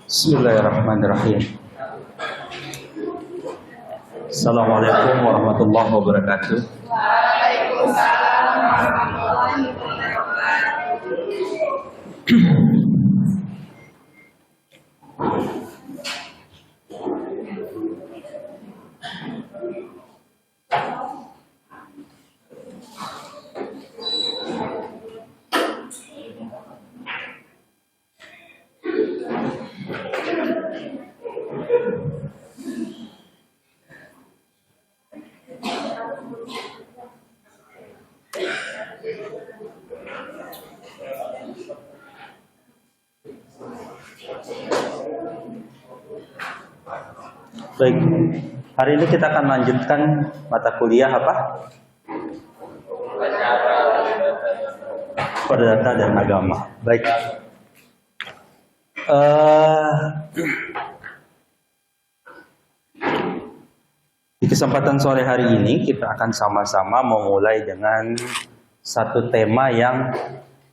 Bismillahirrahmanirrahim. Assalamualaikum warahmatullahi wabarakatuh. Waalaikumsalam warahmatullahi wabarakatuh. Baik, hari ini kita akan lanjutkan mata kuliah apa? Perdata dan Agama. Baik. Di kesempatan sore hari ini kita akan sama-sama memulai dengan satu tema yang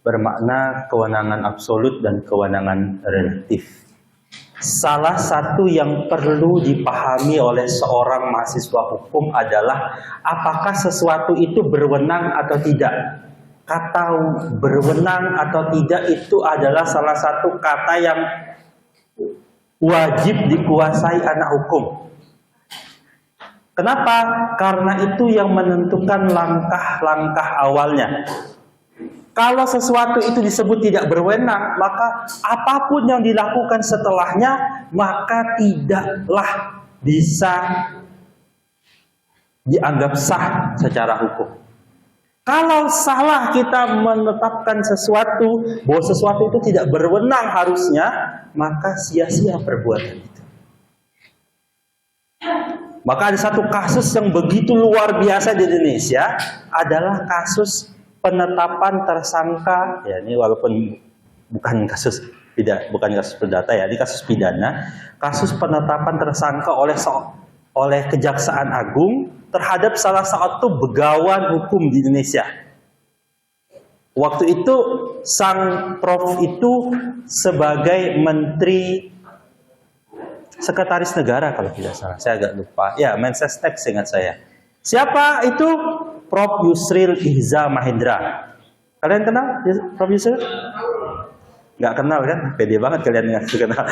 bermakna kewenangan absolut dan kewenangan relatif. Salah satu yang perlu dipahami oleh seorang mahasiswa hukum adalah apakah sesuatu itu berwenang atau tidak. Kata berwenang atau tidak itu adalah salah satu kata yang wajib dikuasai anak hukum. Kenapa? Karena itu yang menentukan langkah-langkah awalnya. Kalau sesuatu itu disebut tidak berwenang, maka apapun yang dilakukan setelahnya, maka tidaklah bisa dianggap sah secara hukum. Kalau salah kita menetapkan sesuatu, bahwa sesuatu itu tidak berwenang harusnya, maka sia-sia perbuatan itu. Maka ada satu kasus yang begitu luar biasa di Indonesia, adalah kasus penetapan tersangka, ya ini walaupun bukan kasus perdata ya, ini kasus pidana, kasus penetapan tersangka oleh Kejaksaan Agung terhadap salah satu begawan hukum di Indonesia. Waktu itu sang Prof itu sebagai Menteri Sekretaris Negara kalau tidak salah, saya agak lupa. Ya, Mensesnek seingat saya. Siapa itu? Prof. Yusril Ihza Mahendra. Kalian kenal Prof. Yusril? Nggak kenal kan? Pede banget kalian nggak kenal.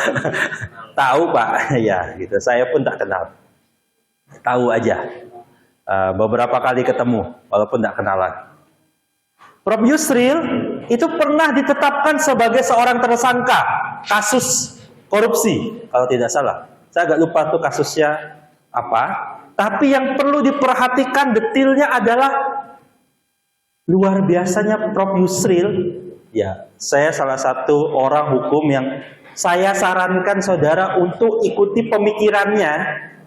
Tahu Pak? Ya, gitu. Saya pun tak kenal. Tahu aja. Beberapa kali ketemu, walaupun tak kenalan. Prof. Yusril itu pernah ditetapkan sebagai seorang tersangka kasus korupsi, kalau tidak salah. Saya agak lupa tuh kasusnya apa. Tapi yang perlu diperhatikan detailnya adalah luar biasanya Prof. Yusril. Ya, saya salah satu orang hukum yang saya sarankan saudara untuk ikuti pemikirannya,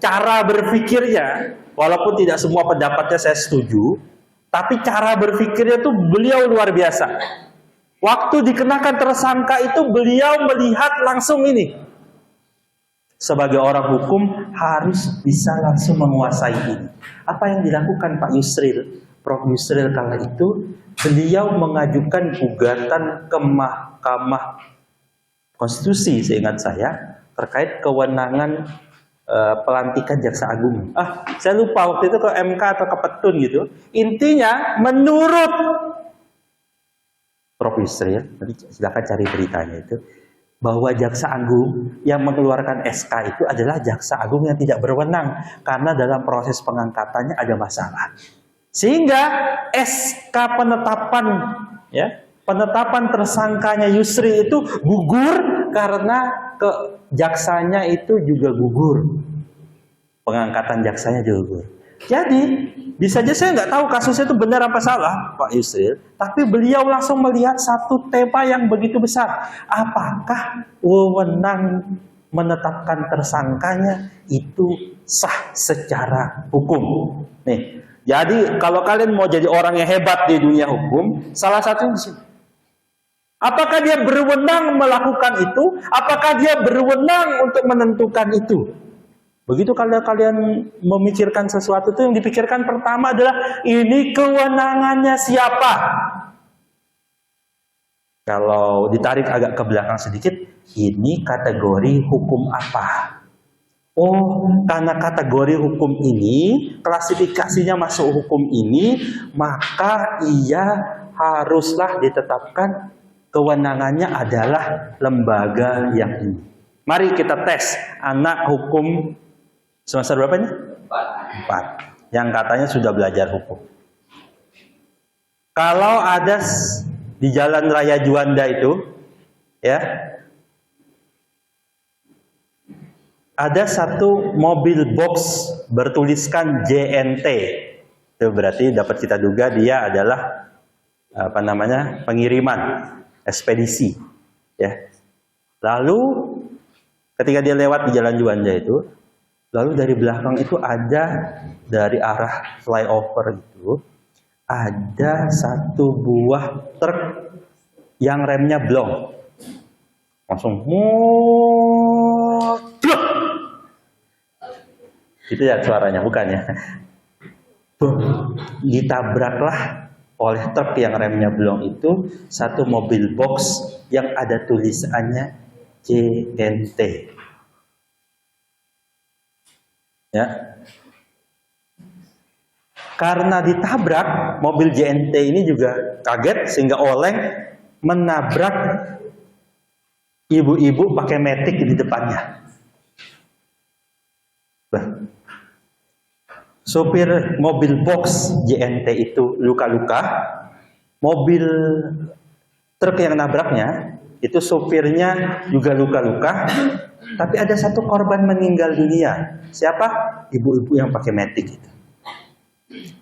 cara berpikirnya. Walaupun tidak semua pendapatnya saya setuju, tapi cara berpikirnya itu beliau luar biasa. Waktu dikenakan tersangka itu beliau melihat langsung ini. Sebagai orang hukum harus bisa langsung menguasai ini. Apa yang dilakukan Pak Yusril? Prof. Yusril kala itu beliau mengajukan gugatan ke Mahkamah Konstitusi seingat saya terkait kewenangan pelantikan Jaksa Agung. Saya lupa waktu itu ke MK atau ke Petun gitu. Intinya menurut Prof. Yusril, nanti silakan cari beritanya itu, bahwa Jaksa Agung yang mengeluarkan SK itu adalah Jaksa Agung yang tidak berwenang karena dalam proses pengangkatannya ada masalah. Sehingga SK penetapan penetapan tersangkanya Yusril itu gugur karena jaksanya itu juga gugur. Pengangkatan jaksanya juga gugur. Jadi bisa aja saya nggak tahu kasusnya itu benar apa salah Pak Yusril, tapi beliau langsung melihat satu tema yang begitu besar. Apakah wewenang menetapkan tersangkanya itu sah secara hukum? Nih, jadi kalau kalian mau jadi orang yang hebat di dunia hukum, salah satunya di sini. Apakah dia berwenang melakukan itu? Apakah dia berwenang untuk menentukan itu? Begitu kalau kalian memikirkan sesuatu itu, yang dipikirkan pertama adalah ini kewenangannya siapa? Kalau ditarik agak ke belakang sedikit, ini kategori hukum apa? Oh, karena kategori hukum ini, klasifikasinya masuk hukum ini, maka ia haruslah ditetapkan kewenangannya adalah lembaga yang ini. Mari kita tes anak hukum semester berapa ini? 4. Yang katanya sudah belajar hukum. Kalau ada di Jalan Raya Juanda itu, ya, ada satu mobil box bertuliskan JNT. Itu berarti dapat kita duga dia adalah pengiriman, ekspedisi, ya. Lalu ketika dia lewat di Jalan Juanda itu, lalu dari belakang itu ada dari arah flyover itu ada satu buah truk yang remnya blong. Langsung itu ya suaranya, bukan ya? Ditabraklah oleh truk yang remnya blong itu satu mobil box yang ada tulisannya JNT. Ya. Karena ditabrak, mobil JNT ini juga kaget sehingga oleng menabrak ibu-ibu pakai metik di depannya. Sopir mobil box JNT itu luka-luka, mobil truk yang nabraknya itu sopirnya juga luka-luka, tapi ada satu korban meninggal dunia. Siapa? Ibu-ibu yang pakai metik itu.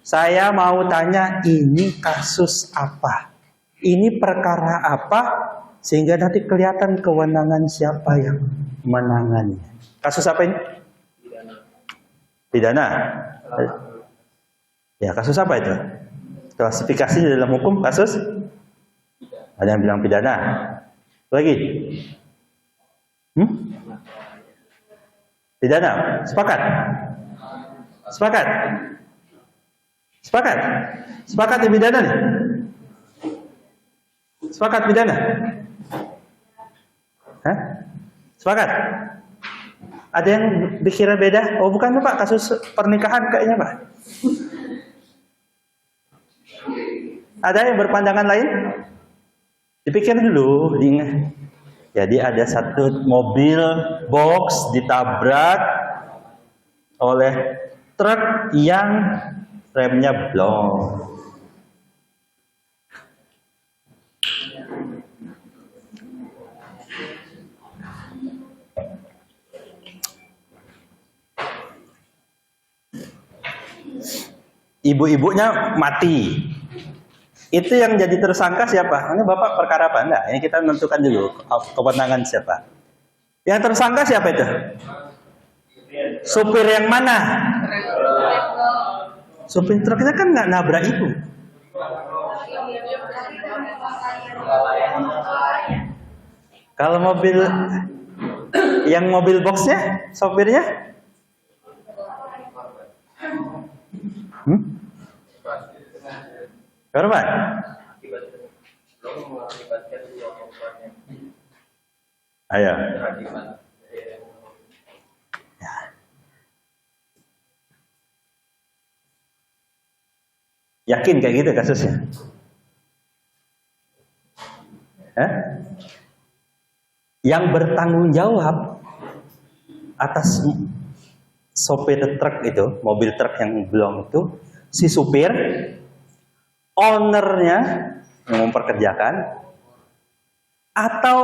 Saya mau tanya, ini kasus apa? Ini perkara apa? Sehingga nanti kelihatan kewenangan siapa yang menangani. Kasus apa ini? Pidana. Ya, kasus apa itu? Klasifikasi di dalam hukum kasus? Ada yang bilang pidana. Lagi? Pidana. Sepakat? Sepakat? Sepakat? Sepakat di pidana nih? Sepakat pidana? Hah? Sepakat? Ada yang pikiran beda? Oh bukan Pak, kasus pernikahan kayaknya Pak. Ada yang berpandangan lain? Dipikir dulu, diingat. Jadi ada satu mobil box ditabrak oleh truk yang remnya blong. Ibu-ibunya mati. Itu yang jadi tersangka siapa? Ini Bapak perkara apa? Enggak, ini kita menentukan dulu kewenangan siapa. Yang tersangka siapa itu? Supir yang mana? Supir truknya kan nggak nabrak ibu. Kalau mobil, yang mobil boxnya, sopirnya? Korban? Ayo. Ya. Yakin kayak gitu kasusnya? Yang bertanggung jawab atas sopir truk itu, mobil truk yang blong itu, si supir, ownernya yang memperkerjakan, atau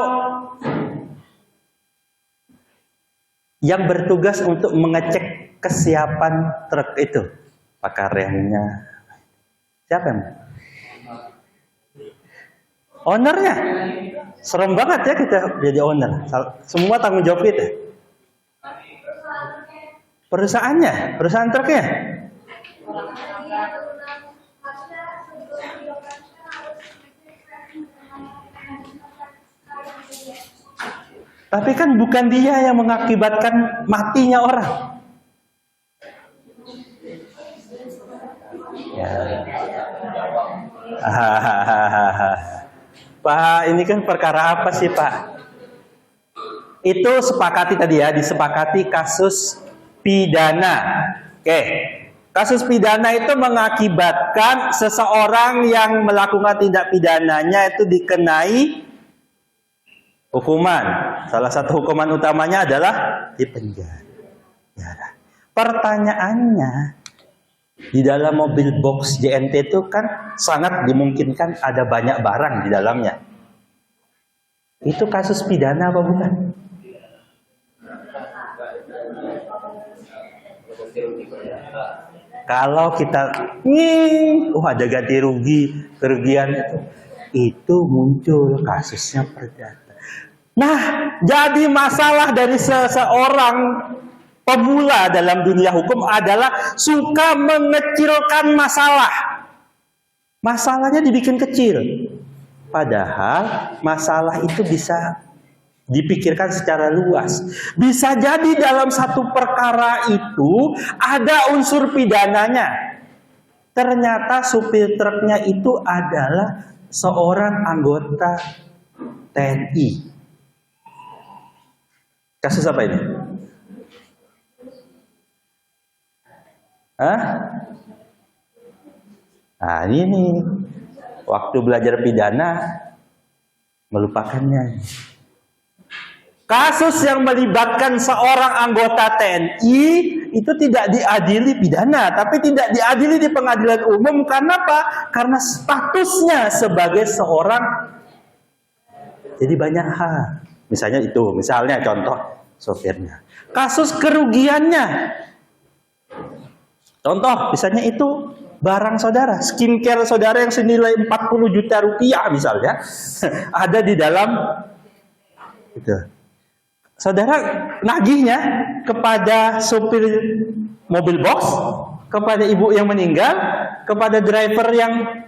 yang bertugas untuk mengecek kesiapan truk itu, pakar remnya, siapa yang? Ownernya. Serem banget ya kita jadi owner. Semua tanggung jawab kita. Perusahaannya, perusahaan truknya. Tapi kan bukan dia yang mengakibatkan matinya orang. Ya. Pak, ini kan perkara apa sih, Pak? Itu sepakati tadi ya, disepakati kasus pidana. Oke. Kasus pidana itu mengakibatkan seseorang yang melakukan tindak pidananya itu dikenai hukuman. Salah satu hukuman utamanya adalah dipenjara. Pertanyaannya, di dalam mobil box JNT itu kan sangat dimungkinkan ada banyak barang di dalamnya. Itu kasus pidana apa bukan? Kalau kita ada ganti rugi, kerugian itu muncul kasusnya perdata. Nah, jadi masalah dari seseorang pemula dalam dunia hukum adalah suka mengecilkan masalah. Masalahnya dibikin kecil. Padahal masalah itu bisa dipikirkan secara luas. Bisa jadi dalam satu perkara itu ada unsur pidananya. Ternyata supir truknya itu adalah seorang anggota TNI. Kasus apa ini? Hah? Nah ini waktu belajar pidana melupakannya. Kasus yang melibatkan seorang anggota TNI itu tidak diadili pidana, tapi tidak diadili di pengadilan umum. Karena apa? Karena statusnya sebagai seorang. Jadi banyak hal. Misalnya contoh sopirnya. Kasus kerugiannya. Contoh, misalnya itu barang saudara, skincare saudara yang senilai 40 juta rupiah misalnya, ada di dalam itu. Saudara nagihnya kepada sopir mobil box, kepada ibu yang meninggal, kepada driver yang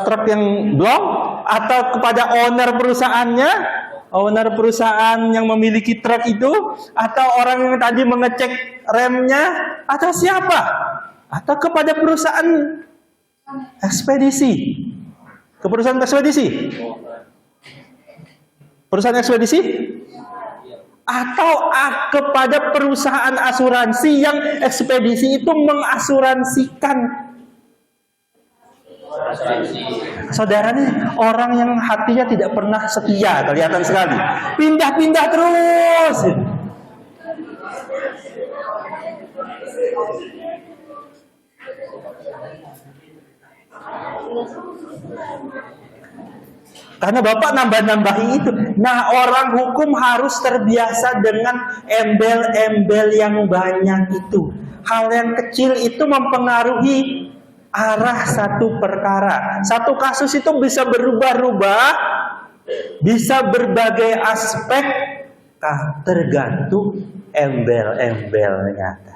truk yang blong, atau kepada owner perusahaannya, owner perusahaan yang memiliki truk itu, atau orang yang tadi mengecek remnya, atau siapa? Atau kepada perusahaan ekspedisi. Ke perusahaan ekspedisi? Perusahaan ekspedisi? Atau kepada perusahaan asuransi yang ekspedisi itu mengasuransikan. Saudara nih orang yang hatinya tidak pernah setia, kelihatan sekali. Pindah-pindah terus. Karena Bapak nambah-nambahi itu. Nah, orang hukum harus terbiasa dengan embel-embel yang banyak itu. Hal yang kecil itu mempengaruhi arah satu perkara. Satu kasus itu bisa berubah-ubah, bisa berbagai aspek, tergantung embel-embelnya.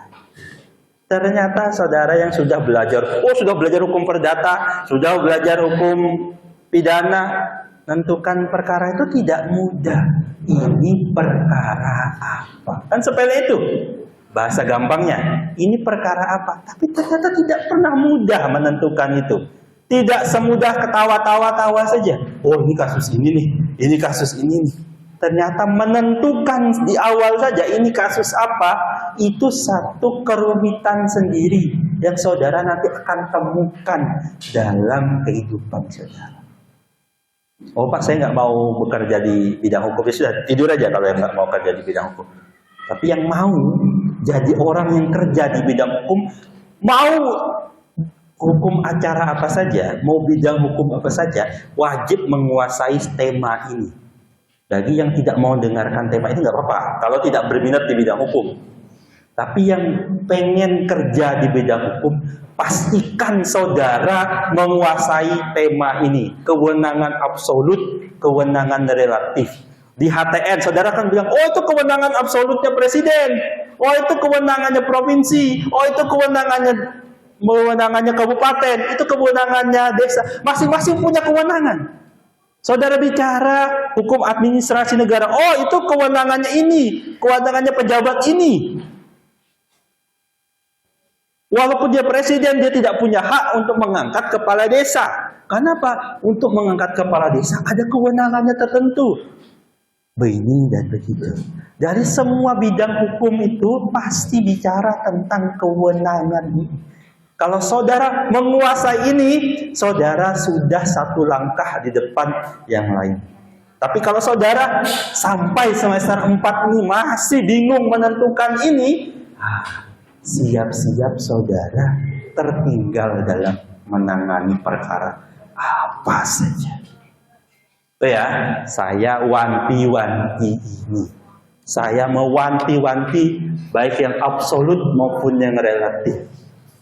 Ternyata saudara yang sudah belajar hukum perdata, sudah belajar hukum pidana, menentukan perkara itu tidak mudah. Ini perkara apa? Kan sepele itu. Bahasa gampangnya, ini perkara apa? Tapi ternyata tidak pernah mudah menentukan itu. Tidak semudah ketawa-tawa saja. Oh, ini kasus ini nih, ini kasus ini nih. Ternyata menentukan di awal saja ini kasus apa, itu satu kerumitan sendiri yang saudara nanti akan temukan dalam kehidupan saudara. Oh Pak, saya nggak mau bekerja di bidang hukum. Ya sudah, tidur aja kalau yang nggak mau kerja di bidang hukum. Tapi yang mau jadi orang yang kerja di bidang hukum, mau hukum acara apa saja, mau bidang hukum apa saja, wajib menguasai tema ini. Bagi yang tidak mau dengarkan tema ini nggak apa-apa, kalau tidak berminat di bidang hukum. Tapi yang pengen kerja di bidang hukum, pastikan saudara menguasai tema ini. Kewenangan absolut, kewenangan relatif. Di HTN, saudara kan bilang, oh itu kewenangan absolutnya presiden, oh itu kewenangannya provinsi, oh itu kewenangannya kabupaten, itu kewenangannya desa. Masing-masing punya kewenangan. Saudara bicara hukum administrasi negara, oh itu kewenangannya ini, kewenangannya pejabat ini. Walaupun dia presiden, dia tidak punya hak untuk mengangkat kepala desa. Karena apa? Untuk mengangkat kepala desa ada kewenangannya tertentu. Begini dan begitu. Dari semua bidang hukum itu pasti bicara tentang kewenangan ini. Kalau saudara menguasai ini, saudara sudah satu langkah di depan yang lain. Tapi kalau saudara sampai semester 4 ini masih bingung menentukan ini, siap-siap saudara tertinggal dalam menangani perkara apa saja. Itu ya, saya wanti-wanti ini. Saya mewanti-wanti baik yang absolut maupun yang relatif.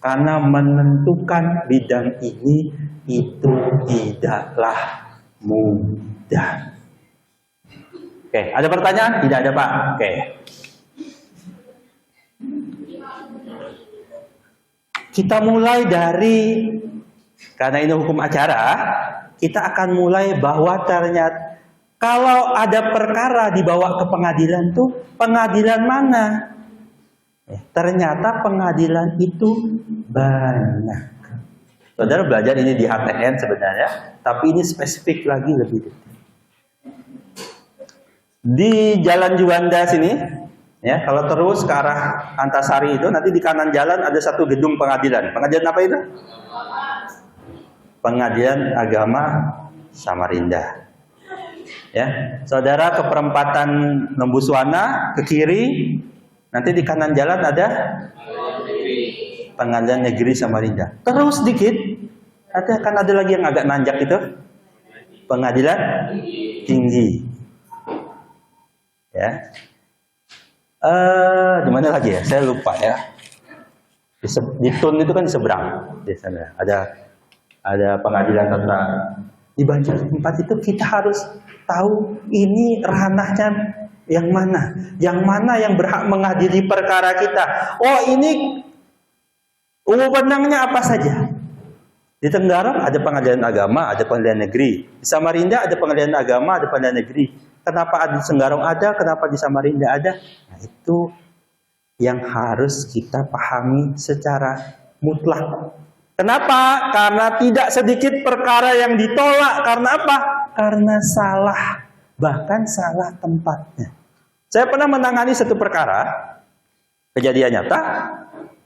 Karena menentukan bidang ini itu tidaklah mudah. Oke, ada pertanyaan? Tidak ada, Pak. Oke. Kita mulai dari, karena ini hukum acara, kita akan mulai bahwa ternyata kalau ada perkara dibawa ke pengadilan tuh, pengadilan mana? Ternyata pengadilan itu banyak. Saudara belajar ini di HTN sebenarnya, tapi ini spesifik lagi lebih detail. Di Jalan Juanda sini, ya, kalau terus ke arah Antasari itu, nanti di kanan jalan ada satu gedung pengadilan. Pengadilan apa itu? Pengadilan Agama Samarinda. Ya, saudara ke perempatan Lembuswana ke kiri, nanti di kanan jalan ada Pengadilan Negeri Samarinda. Terus sedikit, kan ada lagi yang agak nanjak itu, Pengadilan Tinggi. Ya, di mana lagi ya? Saya lupa ya. Di Tun itu kan di seberang, di sana ada pengadilan tata. Di banyak tempat itu kita harus tahu ini ranahnya yang mana yang berhak mengadili perkara kita. Oh, ini wewenangnya apa saja. Di Tenggarong ada pengadilan agama, ada pengadilan negeri. Di Samarinda ada pengadilan agama, ada pengadilan negeri. Kenapa di Tenggarong ada, kenapa di Samarinda ada? Nah, itu yang harus kita pahami secara mutlak. Kenapa? Karena tidak sedikit perkara yang ditolak. Karena apa? Karena salah, bahkan salah tempatnya. Saya pernah menangani satu perkara, kejadian nyata,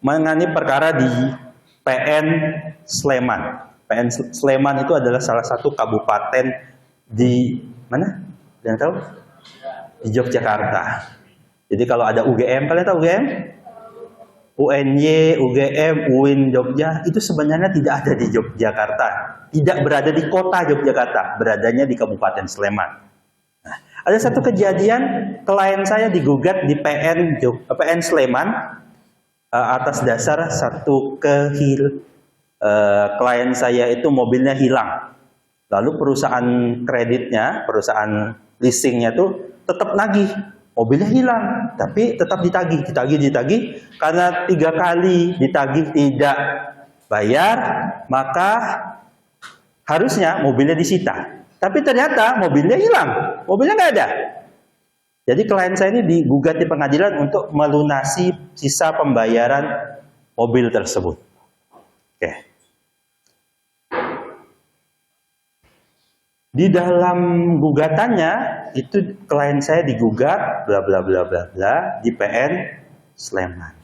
menangani perkara di PN Sleman. PN Sleman itu adalah salah satu kabupaten di mana? Yang tahu? Di Yogyakarta. Jadi kalau ada UGM, kalian tahu UGM? UNY, UGM, UIN Jogja, itu sebenarnya tidak ada di Yogyakarta. Tidak berada di kota Yogyakarta, beradanya di Kabupaten Sleman. Nah, ada satu kejadian, klien saya digugat di PN Sleman atas dasar satu klien saya itu mobilnya hilang. Lalu perusahaan kreditnya, perusahaan leasingnya tuh tetap nagih, mobilnya hilang, tapi tetap ditagih, karena 3 kali ditagih tidak bayar, maka harusnya mobilnya disita. Tapi ternyata mobilnya hilang, mobilnya nggak ada. Jadi klien saya ini digugat di pengadilan untuk melunasi sisa pembayaran mobil tersebut. Oke. Di dalam gugatannya itu klien saya digugat bla bla bla bla bla di PN Sleman.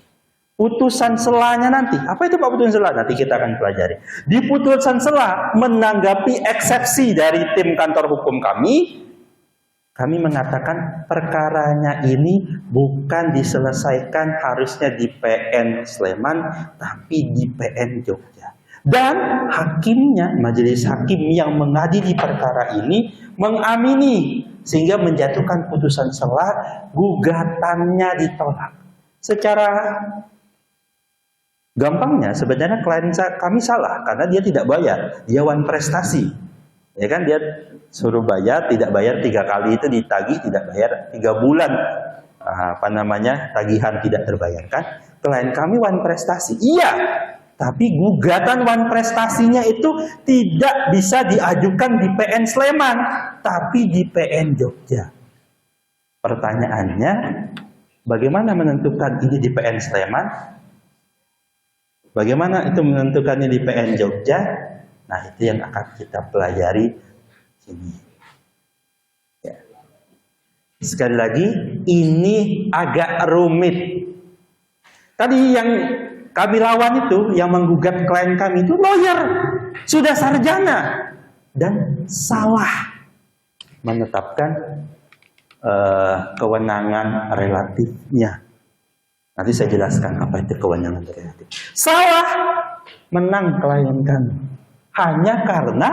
Putusan selanya nanti, apa itu Pak putusan sela? Nanti kita akan pelajari. Di putusan sela menanggapi eksepsi dari tim kantor hukum kami mengatakan perkaranya ini bukan diselesaikan harusnya di PN Sleman tapi di PN Jogja. Dan hakimnya, majelis hakim yang mengadili perkara ini mengamini sehingga menjatuhkan putusan sela, gugatannya ditolak. Secara gampangnya sebenarnya klien kami salah karena dia tidak bayar, dia wan prestasi. Ya kan, dia suruh bayar, tidak bayar 3 kali itu ditagih, tidak bayar 3 bulan. Tagihan tidak terbayarkan. Klien kami wan prestasi. Iya. Tapi gugatan wan prestasinya itu tidak bisa diajukan di PN Sleman, tapi di PN Jogja. Pertanyaannya, bagaimana menentukan ini di PN Sleman? Bagaimana itu menentukannya di PN Jogja? Nah, itu yang akan kita pelajari sini. Ya. Sekali lagi, ini agak rumit. Tadi yang kami lawan itu, yang menggugat klien kami itu lawyer, sudah sarjana, dan salah menetapkan kewenangan relatifnya. Nanti saya jelaskan apa itu kewenangan relatif. Salah menang klien kami. Hanya karena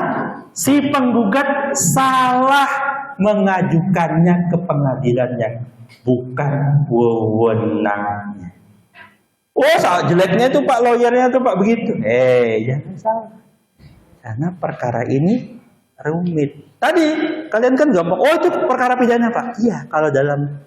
si penggugat salah mengajukannya ke pengadilan yang bukan wewenangnya. Oh, jeleknya itu Pak lawyernya itu Pak begitu. Jangan salah. Karena perkara ini rumit. Tadi kalian kan gampang, oh itu perkara pidana Pak. Iya, kalau dalam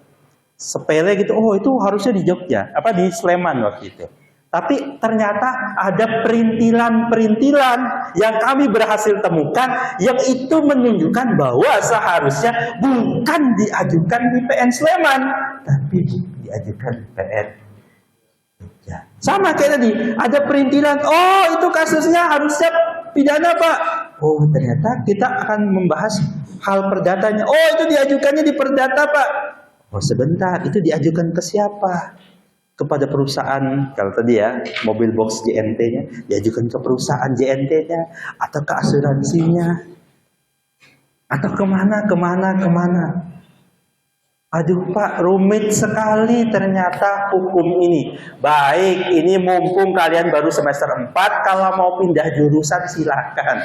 sepele gitu, oh itu harusnya di Jogja, di Sleman waktu itu. Tapi ternyata ada perintilan-perintilan yang kami berhasil temukan, yang itu menunjukkan bahwa seharusnya bukan diajukan di PN Sleman, tapi diajukan di PN Jogja. Sama kayak tadi, ada perintilan, oh itu kasusnya harusnya pidana Pak. Oh ternyata kita akan membahas hal perdatanya. Oh itu diajukannya di perdata Pak. Oh sebentar, itu diajukan ke siapa? Kepada perusahaan, kalau tadi ya mobil box JNT-nya diajukan ke perusahaan JNT-nya atau ke asuransinya atau kemana. Aduh Pak, rumit sekali ternyata hukum ini. Baik, ini mumpung kalian baru semester 4, kalau mau pindah jurusan silakan.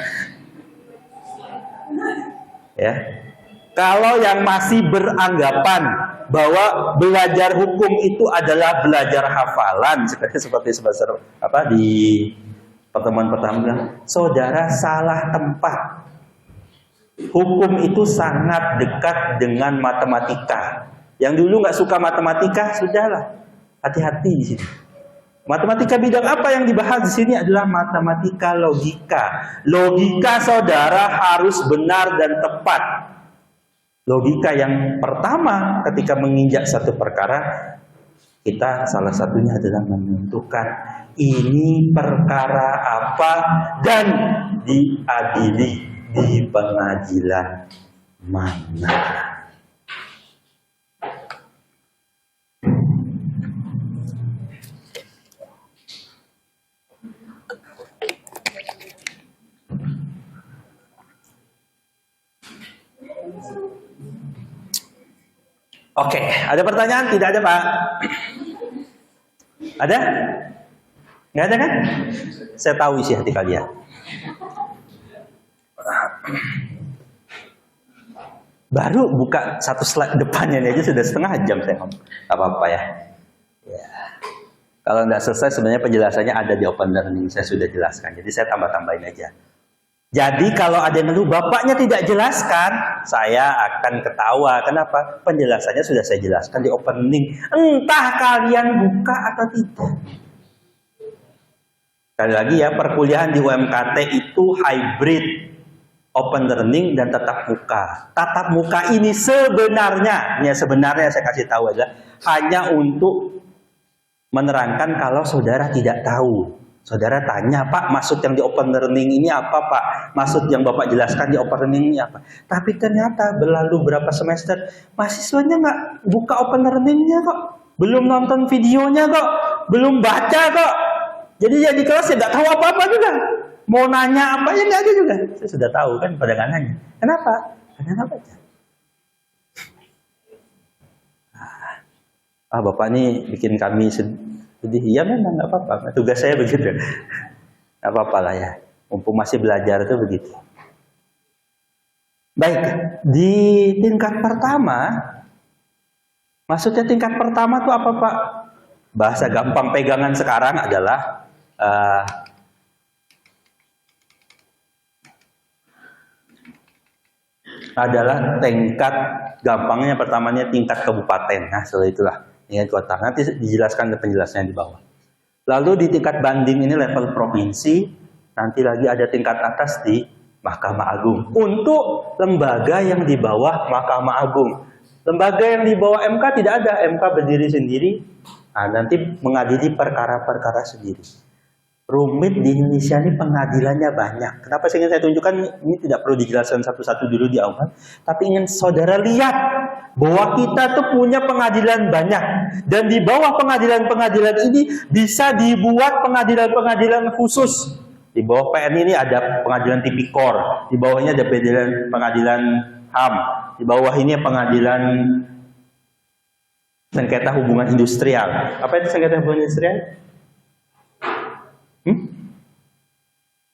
Ya. Kalau yang masih beranggapan bahwa belajar hukum itu adalah belajar hafalan, seperti semester di pertemuan pertama, saudara salah tempat. Hukum itu sangat dekat dengan matematika. Yang dulu nggak suka matematika, sudahlah, hati-hati di sini. Matematika bidang apa yang dibahas di sini adalah matematika logika. Logika saudara harus benar dan tepat. Logika yang pertama ketika menginjak satu perkara, kita salah satunya adalah menentukan ini perkara apa dan diadili di pengadilan mana. Oke, ada pertanyaan? Tidak ada Pak? Ada? Nggak ada kan? Saya tahu isi hati kalian. Baru buka satu slide depannya aja sudah setengah jam saya ngomong. Apa-apa ya. Kalau nggak selesai sebenarnya penjelasannya ada di Open Learning. Saya sudah jelaskan. Jadi saya tambah-tambahin aja. Jadi kalau ada yang dulu bapaknya tidak jelaskan, saya akan ketawa. Kenapa? Penjelasannya sudah saya jelaskan di Open Learning. Entah kalian buka atau tidak. Sekali lagi ya, perkuliahan di UMKT itu hybrid, Open Learning dan tatap muka. Tatap muka ini sebenarnya saya kasih tahu adalah hanya untuk menerangkan kalau saudara tidak tahu. Saudara tanya, Pak, maksud yang di Open Learning ini apa, Pak? Maksud yang Bapak jelaskan di Open Learning ini apa? Tapi ternyata berlalu berapa semester, mahasiswanya nggak buka Open Learning-nya kok. Belum nonton videonya kok. Belum baca kok. Jadi ya di kelas ya nggak tahu apa-apa juga. Mau nanya apa ya nggak ada juga. Saya sudah tahu kan pada nggak nanya. Kenapa? Karena nggak baca. Bapak ini bikin kami sedih. Ya memang nggak apa-apa. Tugas saya begitu. Nggak apa-apa lah ya. Mumpung masih belajar itu begitu. Baik, di tingkat pertama, maksudnya tingkat pertama itu apa Pak? Bahasa gampang pegangan sekarang adalah tingkat gampangnya pertamanya tingkat kabupaten. Nah, setelah itulah tingkat kota. Nanti dijelaskan penjelasannya di bawah. Lalu di tingkat banding ini level provinsi, nanti lagi ada tingkat atas di Mahkamah Agung. Untuk lembaga yang di bawah Mahkamah Agung. Lembaga yang di bawah MK tidak ada, MK berdiri sendiri. Nah, nanti mengadili perkara-perkara sendiri. Rumit di Indonesia ini pengadilannya banyak. Kenapa saya ingin saya tunjukkan, ini tidak perlu dijelaskan satu-satu dulu di awal. Tapi ingin saudara lihat bahwa kita tuh punya pengadilan banyak. Dan di bawah pengadilan-pengadilan ini bisa dibuat pengadilan-pengadilan khusus. Di bawah PN ini ada pengadilan tipikor. Di bawahnya ada pengadilan HAM. Di bawah ini pengadilan sengketa hubungan industrial. Apa itu sengketa hubungan industrial?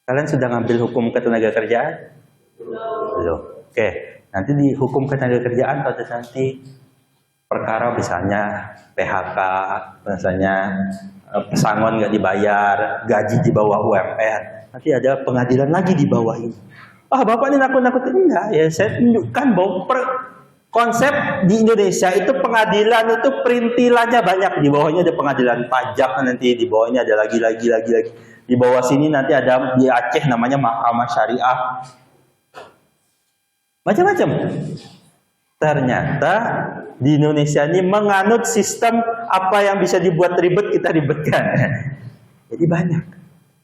Kalian sudah ngambil hukum ketenaga kerjaan? Belum. Oke, nanti di hukum ketenaga kerjaan pada nanti perkara misalnya PHK, misalnya pesangon nggak dibayar, gaji di bawah UMR, nanti ada pengadilan lagi di bawah ini. Bapak ini nakut-nakut enggak? Ya saya tunjukkan bahwa konsep di Indonesia itu pengadilan itu perintilannya banyak. Di bawahnya ada pengadilan pajak, nanti di bawahnya ada lagi. Di bawah sini nanti ada di Aceh namanya Mahkamah Syariah. Macam-macam. Ternyata di Indonesia ini menganut sistem apa yang bisa dibuat ribet kita ribetkan. Jadi banyak.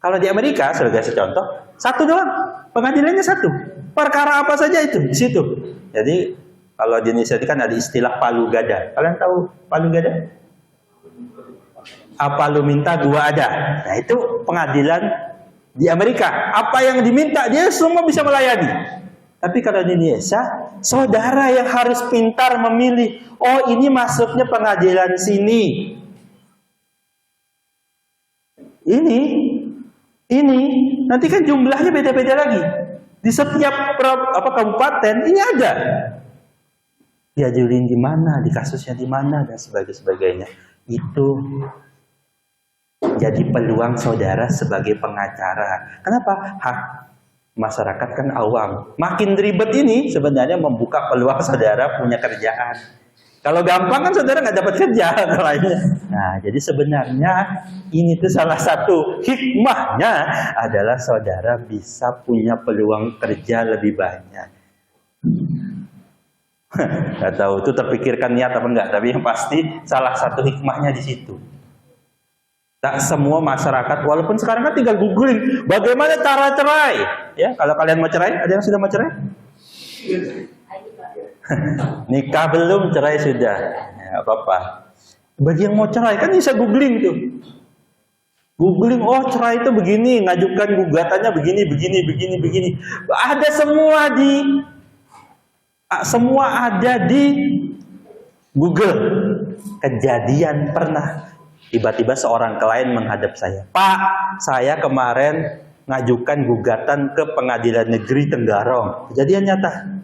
Kalau di Amerika, saya kasih contoh, satu doang. Pengadilannya satu. Perkara apa saja itu di situ. Jadi kalau di Indonesia itu kan ada istilah palu gada. Kalian tahu palu gada? Apa lu minta gua ada. Nah itu pengadilan di Amerika. Apa yang diminta dia semua bisa melayani. Tapi kalau di Indonesia, saudara yang harus pintar memilih. Oh ini masuknya pengadilan sini. Ini. Nanti kan jumlahnya beda-beda lagi. Di setiap kabupaten ini ada. Diajurin di mana, di kasusnya di mana, dan sebagainya. Itu jadi peluang saudara sebagai pengacara. Kenapa? Hak masyarakat kan awam. Makin ribet ini sebenarnya membuka peluang saudara punya kerjaan. Kalau gampang kan saudara nggak dapat kerja lainnya. Nah, jadi sebenarnya ini tuh salah satu hikmahnya adalah saudara bisa punya peluang kerja lebih banyak. Nggak tahu itu terpikirkan niat apa enggak, tapi yang pasti salah satu hikmahnya di situ. Tak semua masyarakat, walaupun sekarang kan tinggal googling bagaimana cara cerai. Ya, kalau kalian mau cerai, ada yang sudah mau cerai? Nikah belum, cerai sudah. Ya, apa-apa. Bagi yang mau cerai kan bisa googling tuh. Googling, oh cerai itu begini, ngajukan gugatannya begini. Semua ada di Google. Kejadian pernah. Tiba-tiba seorang klien menghadap saya. Pak, saya kemarin ngajukan gugatan ke Pengadilan Negeri Tenggarong. Kejadian nyata.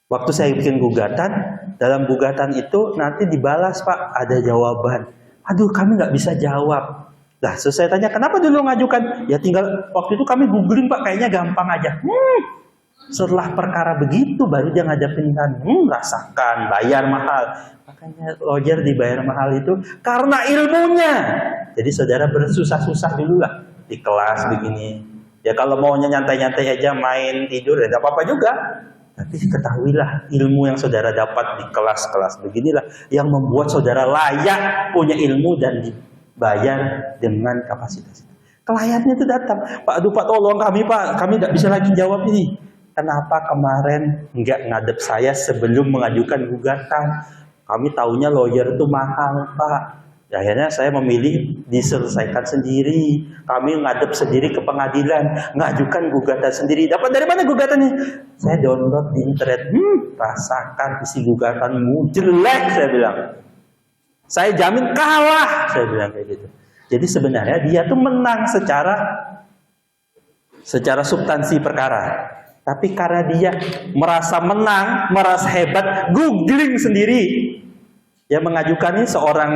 Waktu saya bikin gugatan, dalam gugatan itu nanti dibalas, Pak, ada jawaban. Aduh, kami nggak bisa jawab. Lah, saya tanya, kenapa dulu ngajukan? Ya tinggal, waktu itu kami googling, Pak, kayaknya gampang aja. Setelah perkara begitu, baru dia ngadepin kan. Rasakan, bayar mahal. Makanya lawyer dibayar mahal itu karena ilmunya. Jadi saudara bersusah-susah dulu lah di kelas begini. Ya kalau maunya nyantai-nyantai aja main tidur ya tidak apa-apa juga. Tapi ketahuilah ilmu yang saudara dapat di kelas-kelas beginilah yang membuat saudara layak punya ilmu dan dibayar dengan kapasitas. Kliennya itu datang, Pak, aduh Pak tolong kami Pak, kami tidak bisa lagi jawab ini. Kenapa kemarin nggak ngadep saya sebelum mengajukan gugatan? Kami taunya lawyer itu mahal, Pak. Ya, akhirnya saya memilih diselesaikan sendiri. Kami ngadep sendiri ke pengadilan, ngajukan gugatan sendiri. Dapat dari mana gugatannya? Saya download di internet. Rasakan isi gugatanmu jelek, saya bilang. Saya jamin kalah, saya bilang kayak gitu. Jadi sebenarnya dia tuh menang secara substansi perkara. Tapi karena dia merasa menang, merasa hebat, googling sendiri. Yang mengajukan ini seorang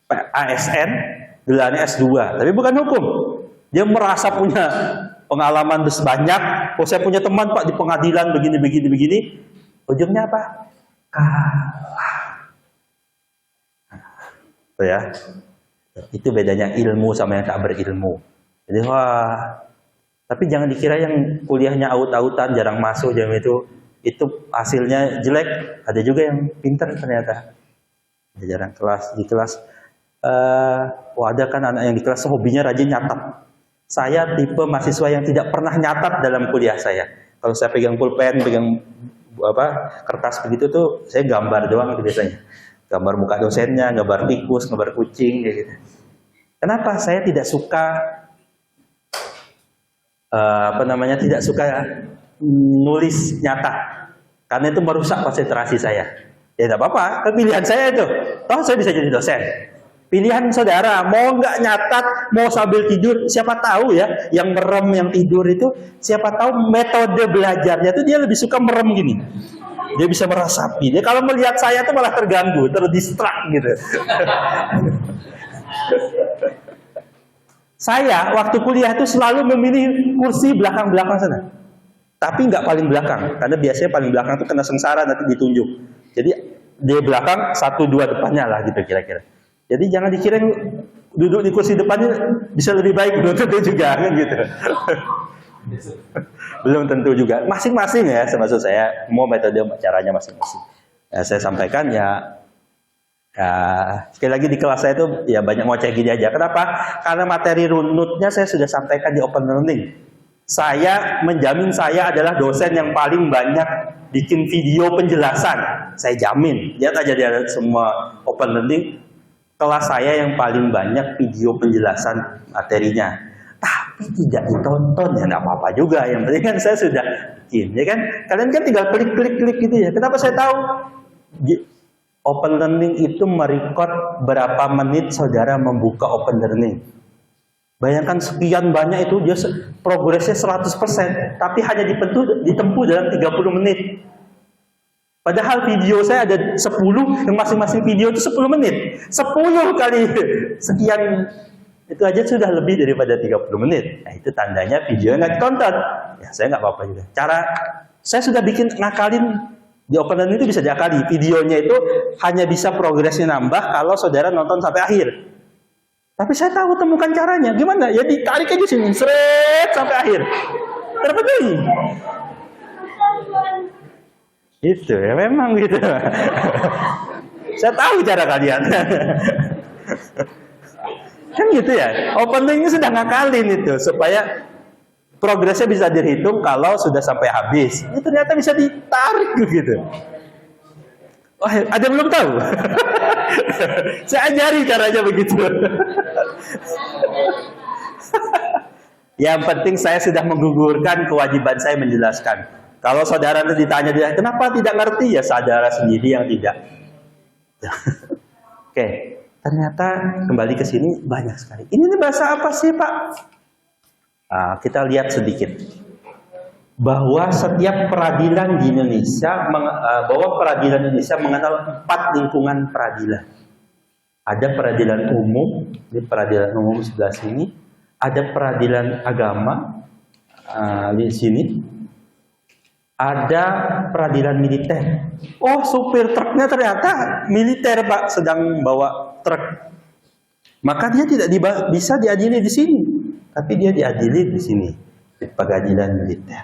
ASN, gelarnya S2, tapi bukan hukum. Dia merasa punya pengalaman banyak. Oh, saya punya teman Pak di pengadilan begini. Ujungnya apa? Kalah. Oh ya. Itu bedanya ilmu sama yang tak berilmu. Jadi tapi jangan dikira yang kuliahnya aut-autan, jarang masuk, jam itu hasilnya jelek. Ada juga yang pintar ternyata. Jarang di kelas ada kan anak yang di kelas hobinya rajin nyatat. Saya tipe mahasiswa yang tidak pernah nyatat dalam kuliah saya. Kalau saya pegang pulpen, pegang kertas begitu tuh, saya gambar doang itu biasanya. Gambar muka dosennya, gambar tikus, gambar kucing, kayak gitu. Kenapa saya tidak suka tidak suka nulis nyata? Karena itu merusak konsentrasi saya. Ya tidak apa-apa, pilihan saya itu. Toh saya bisa jadi dosen. Pilihan saudara, mau nggak nyatat, mau sambil tidur, siapa tahu ya, yang merem, yang tidur itu, siapa tahu metode belajarnya itu dia lebih suka merem gini. Dia bisa merasapi. Dia kalau melihat saya itu malah terganggu, terdistrak gitu. Saya waktu kuliah itu selalu memilih kursi belakang-belakang sana. Tapi nggak paling belakang, karena biasanya paling belakang itu kena sengsara nanti ditunjuk. Jadi di belakang 1-2 depannya lah gitu kira-kira. Jadi jangan dikira duduk di kursi depannya bisa lebih baik, belum tentu juga kan gitu. Belum tentu juga. Masing-masing ya, maksud saya mau metode caranya masing-masing. Ya, saya sampaikan ya sekali lagi di kelas saya itu ya banyak ngoceh gini aja. Kenapa? Karena materi runutnya saya sudah sampaikan di open learning. Saya menjamin saya adalah dosen yang paling banyak bikin video penjelasan. Saya jamin. Lihat aja di semua open learning, kelas saya yang paling banyak video penjelasan materinya. Tapi tidak ditonton, ya nggak apa-apa juga. Yang penting kan saya sudah bikin, ya kan? Kalian kan tinggal klik gitu ya. Kenapa saya tahu? Open learning itu merekod berapa menit saudara membuka open learning. Bayangkan sekian banyak itu, dia progresnya 100%, tapi hanya ditempuh dalam 30 menit. Padahal video saya ada 10, yang masing-masing video itu 10 menit. 10 kali sekian, itu aja sudah lebih daripada 30 menit. Nah itu tandanya videonya nggak ditonton. Ya saya nggak apa-apa juga. Saya sudah bikin ngakalin, di open learning itu bisa diakali. Videonya itu hanya bisa progresnya nambah kalau saudara nonton sampai akhir. Tapi saya tahu temukan caranya. Gimana? Ya ditarik aja sini, seret sampai akhir. Terpenuhi. Itu ya memang gitu. Saya tahu cara kalian. Kan gitu ya. Open learning sudah ngakalin itu supaya progresnya bisa dihitung kalau sudah sampai habis. Ini ternyata bisa ditarik gitu. Oh, ada yang belum tahu? Saya ajari caranya begitu. Yang penting saya sudah menggugurkan kewajiban saya menjelaskan. Kalau saudara nanti ditanya, kenapa tidak ngerti? Ya saudara sendiri yang tidak. Oke, ternyata kembali ke sini banyak sekali. Ini bahasa apa sih Pak? Kita lihat sedikit. Bahwa setiap peradilan di Indonesia, bahwa peradilan Indonesia mengenal 4 lingkungan peradilan. Ada peradilan umum, di peradilan umum sebelah sini. Ada peradilan agama di sini. Ada peradilan militer. Oh, supir truknya ternyata militer Pak, sedang bawa truk. Maka dia tidak bisa diadili di sini, tapi dia diadili di sini, di pengadilan militer.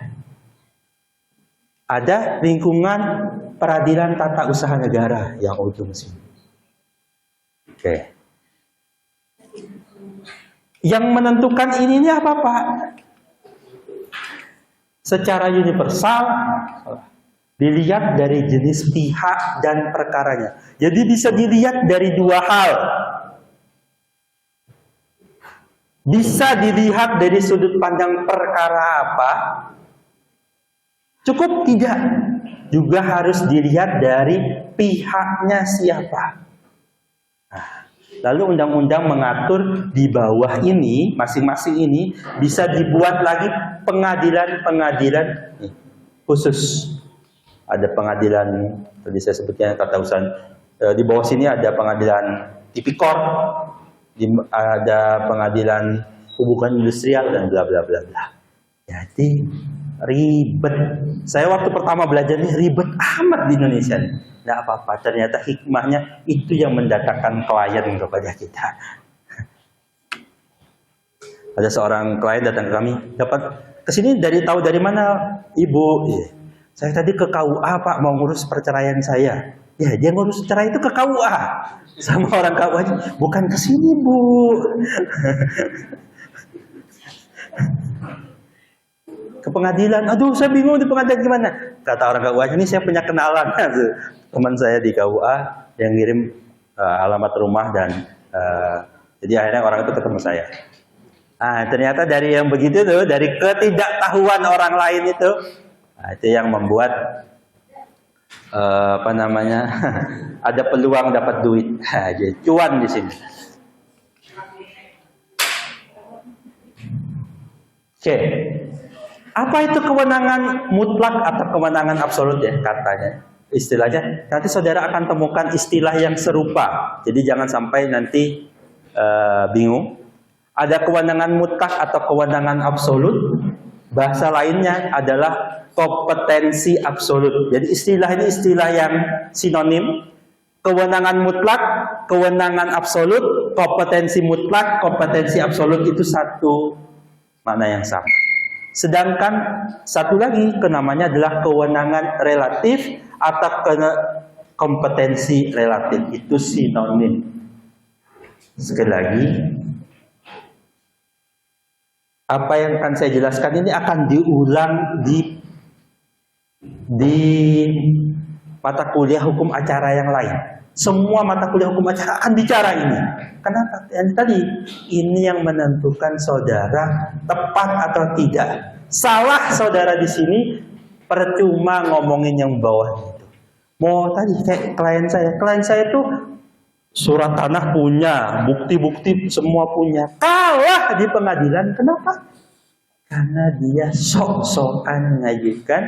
Ada lingkungan peradilan tata usaha negara yang ujung sini. Oke. Yang menentukan ini apa Pak? Secara universal dilihat dari jenis pihak dan perkaranya. Jadi bisa dilihat dari 2 hal. Bisa dilihat dari sudut pandang perkara apa? Cukup tidak. Juga harus dilihat dari pihaknya siapa. Nah, lalu undang-undang mengatur di bawah ini, masing-masing ini bisa dibuat lagi pengadilan-pengadilan khusus. Ada pengadilan, tadi saya sebutnya tata usaha. Di bawah sini ada pengadilan tipikor, ada pengadilan hubungan industrial dan bla bla bla bla. Jadi ribet. Saya waktu pertama belajar ini ribet amat di Indonesia. Tidak apa-apa. Ternyata hikmahnya itu yang mendatangkan klien kepada kita. Ada seorang klien datang ke kami, dapat kesini tahu dari mana Ibu? Saya tadi ke KUA Pak mau ngurus perceraian saya. Ya, dia ngurus cerai itu ke KUA. Sama orang KUA, bukan ke sini, Bu. Ke pengadilan. Aduh, saya bingung di pengadilan gimana. Kata orang KUA, ini saya punya kenalan. Teman saya di KUA yang ngirim alamat rumah dan jadi akhirnya orang itu ketemu saya. Ternyata dari yang begitu tuh, dari ketidaktahuan orang lain itu yang membuat ada peluang dapat duit. Jadi cuan di sini. Oke. Apa itu kewenangan mutlak atau kewenangan absolut ya katanya? Istilahnya nanti saudara akan temukan istilah yang serupa. Jadi jangan sampai nanti bingung. Ada kewenangan mutlak atau kewenangan absolut. Bahasa lainnya adalah kompetensi absolut. Jadi istilah ini istilah yang sinonim. Kewenangan mutlak, kewenangan absolut, kompetensi mutlak, kompetensi absolut itu satu makna yang sama. Sedangkan satu lagi namanya adalah kewenangan relatif atau kompetensi relatif. Itu sinonim. Sekali lagi, apa yang akan saya jelaskan ini akan diulang di mata kuliah hukum acara yang lain. Semua mata kuliah hukum acara akan bicara ini. Kenapa? Yang tadi, ini yang menentukan saudara tepat atau tidak. Salah saudara di sini, percuma ngomongin yang bawah itu. Mau tadi kayak klien saya itu surat tanah punya, bukti-bukti semua punya. Kalah di pengadilan, kenapa? Karena dia sok-sokan mengajukan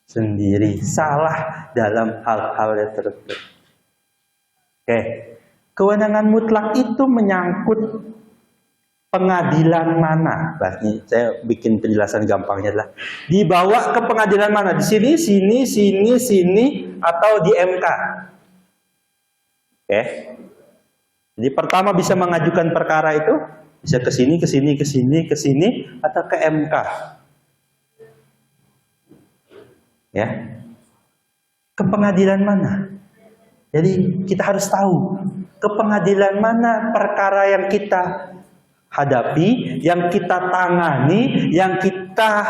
sendiri, salah dalam hal-hal yang tertentu. Oke, kewenangan mutlak itu menyangkut pengadilan mana? Ini saya bikin penjelasan gampangnya adalah dibawa ke pengadilan mana? Di sini, sini, atau di MK. Oke. Jadi pertama bisa mengajukan perkara itu bisa ke sini, atau ke MK. Ya, ke pengadilan mana? Jadi kita harus tahu ke pengadilan mana perkara yang kita hadapi, yang kita tangani, yang kita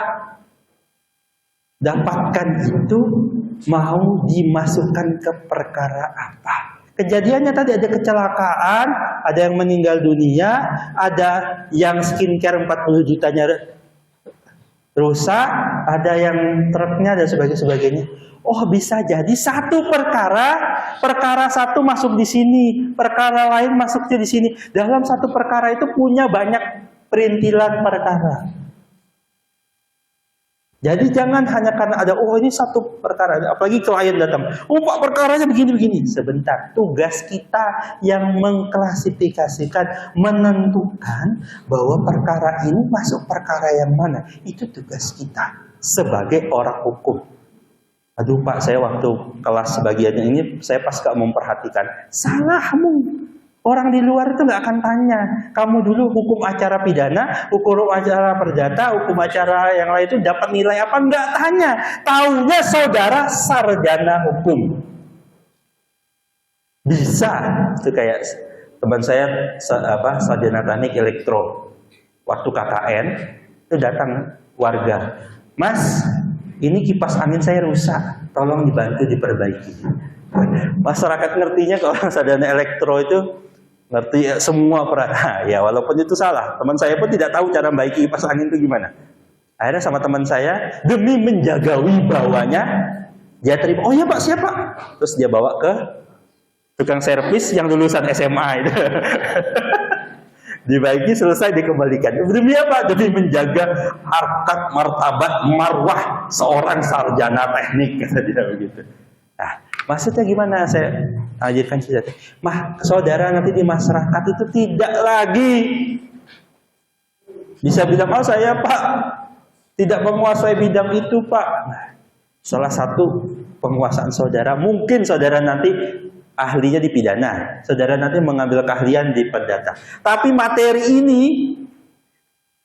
dapatkan itu mau dimasukkan ke perkara apa. Kejadiannya tadi ada kecelakaan, ada yang meninggal dunia, ada yang skincare 40 jutanya rusak, ada yang truknya dan sebagainya. Oh, bisa jadi satu perkara satu masuk di sini, perkara lain masuknya di sini. Dalam satu perkara itu punya banyak perintilan perkara. Jadi jangan hanya karena ada, oh ini satu perkara, apalagi klien datang, oh Pak perkaranya begini-begini. Sebentar, tugas kita yang mengklasifikasikan, menentukan bahwa perkara ini masuk perkara yang mana. Itu tugas kita sebagai orang hukum. Aduh Pak, saya waktu kelas sebagiannya ini, saya pas gak memperhatikan. Salahmu. Orang di luar itu nggak akan tanya. Kamu dulu hukum acara pidana, hukum acara perdata, hukum acara yang lain itu dapat nilai apa? Nggak tanya. Taunya saudara sarjana hukum. Bisa. Itu kayak teman saya sarjana teknik elektro. Waktu KKN itu datang warga. Mas, ini kipas angin saya rusak. Tolong dibantu diperbaiki. Masyarakat ngertinya kalau orang sarjana elektro itu ngerti semua perkara. Ya walaupun itu salah. Teman saya pun tidak tahu cara baiki kipas angin itu gimana. Akhirnya sama teman saya, demi menjaga wibawanya, dia terima. Oh ya Pak, siapa? Terus dia bawa ke tukang servis yang lulusan SMA itu. Dibaiki, selesai, dikembalikan. Demi apa? Demi menjaga harkat, martabat, marwah seorang sarjana teknik, kata dia begitu. Nah, maksudnya gimana? Saya ajarkan cerita. Saudara nanti di masyarakat itu tidak lagi bisa bilang, oh saya Pak tidak menguasai bidang itu Pak. Nah, salah satu penguasaan saudara, mungkin saudara nanti ahlinya di pidana, saudara nanti mengambil keahlian di perdata. Tapi materi ini,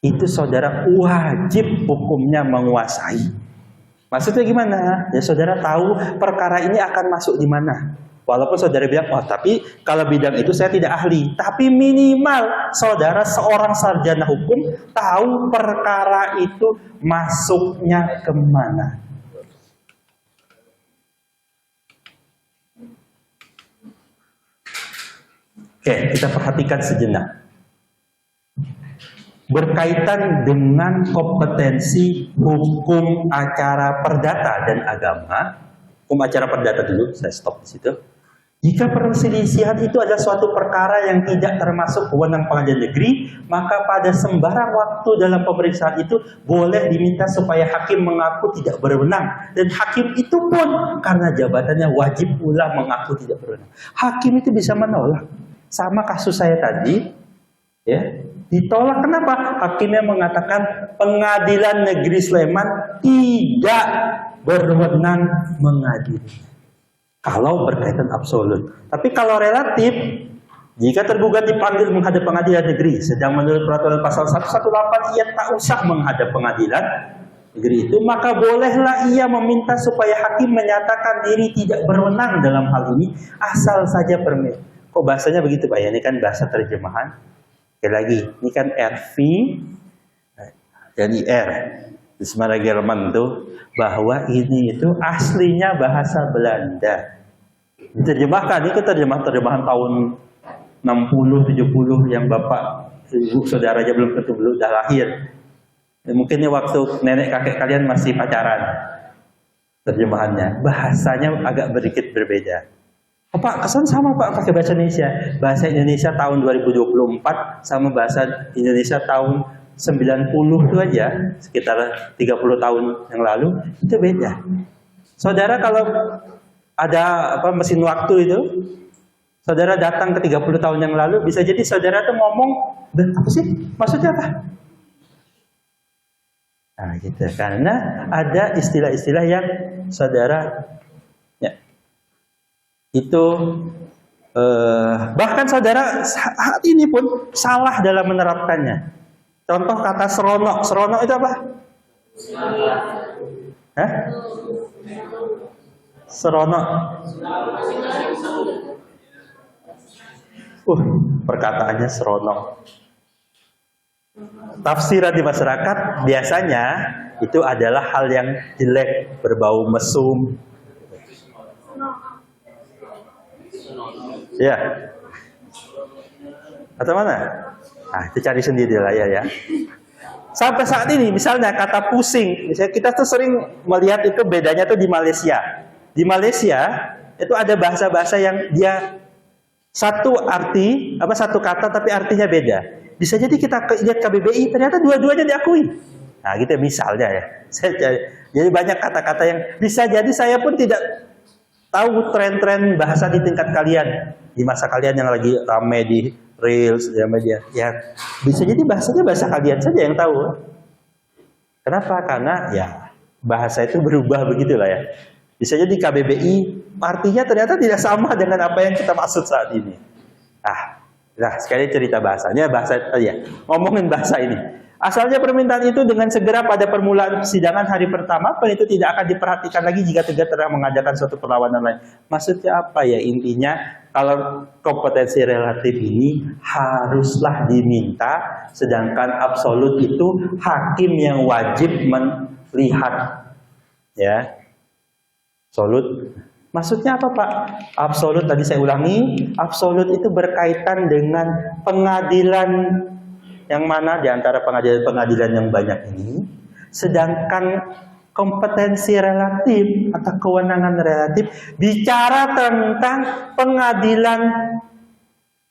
itu saudara wajib hukumnya menguasai. Maksudnya gimana? Ya saudara tahu perkara ini akan masuk di mana. Walaupun saudara bilang, oh tapi kalau bidang itu saya tidak ahli. Tapi minimal saudara seorang sarjana hukum tahu perkara itu masuknya kemana. Oke, kita perhatikan sejenak. Berkaitan dengan kompetensi hukum acara perdata dan agama. Hukum acara perdata dulu, saya stop di situ. Jika perselisihan itu adalah suatu perkara yang tidak termasuk wewenang pengadilan negeri, maka pada sembarang waktu dalam pemeriksaan itu boleh diminta supaya hakim mengaku tidak berwenang. Dan hakim itu pun karena jabatannya wajib pula mengaku tidak berwenang. Hakim itu bisa menolak. Sama kasus saya tadi, ya, ditolak. Kenapa? Hakimnya mengatakan Pengadilan Negeri Sleman tidak berwenang mengadili. Kalau berkaitan absolut. Tapi kalau relatif, jika tergugat dipanggil menghadap pengadilan negeri, sedang menurut peraturan pasal 118 ia tak usah menghadap pengadilan negeri itu, maka bolehlah ia meminta supaya hakim menyatakan diri tidak berwenang dalam hal ini, asal saja permit. Kok bahasanya begitu Pak ya? Ini kan bahasa terjemahan. Sekali lagi, ini kan RV dan IR. Di Semarang Jerman itu bahwa ini itu aslinya bahasa Belanda. Diterjemahkan, ini terjemahan tahun 60-70 yang bapak, ibu, saudara aja belum tentu belum udah lahir. Ya, mungkin ini waktu nenek kakek kalian masih pacaran. Terjemahannya, bahasanya agak sedikit berbeda. Oh, Pak, kesan sama Pak pakai bahasa Indonesia. Bahasa Indonesia tahun 2024 sama bahasa Indonesia tahun 90 itu aja, sekitar 30 tahun yang lalu, itu beda. Saudara kalau ada mesin waktu itu, saudara datang ke 30 tahun yang lalu, bisa jadi saudara tuh ngomong, apa sih? Maksudnya apa? Nah gitu, karena ada istilah-istilah yang saudara ya, itu bahkan saudara saat ini pun salah dalam menerapkannya. Contoh kata seronok. Seronok itu apa? Hah? Seronok. Perkataannya seronok. Tafsiran di masyarakat biasanya itu adalah hal yang jelek, berbau mesum. Ya. Atau mana? Nah, itu cari sendiri lah ya. Sampai saat ini, misalnya kata pusing, misalnya kita tuh sering melihat itu bedanya tuh di Malaysia. Di Malaysia itu ada bahasa-bahasa yang dia satu arti, satu kata tapi artinya beda. Bisa jadi kita lihat KBBI ternyata dua-duanya diakui. Nah, gitu misalnya ya. Jadi banyak kata-kata yang bisa jadi saya pun tidak tahu tren-tren bahasa di tingkat kalian, di masa kalian yang lagi ramai di Reels, ya media. Ya, bisa jadi bahasanya bahasa kalian saja yang tahu. Kenapa? Karena ya bahasa itu berubah begitulah ya. Bisa jadi KBBI artinya ternyata tidak sama dengan apa yang kita maksud saat ini. Nah sekali cerita bahasanya, ngomongin bahasa ini. Asalnya permintaan itu dengan segera pada permulaan persidangan hari pertama, itu tidak akan diperhatikan lagi jika telah mengadakan suatu perlawanan lain. Maksudnya apa ya? Intinya kalau kompetensi relatif ini haruslah diminta, sedangkan absolut itu hakim yang wajib melihat. Ya, absolut. Maksudnya apa Pak? Absolut tadi saya ulangi, absolut itu berkaitan dengan pengadilan yang mana di antara pengadilan yang banyak ini, sedangkan kompetensi relatif atau kewenangan relatif bicara tentang pengadilan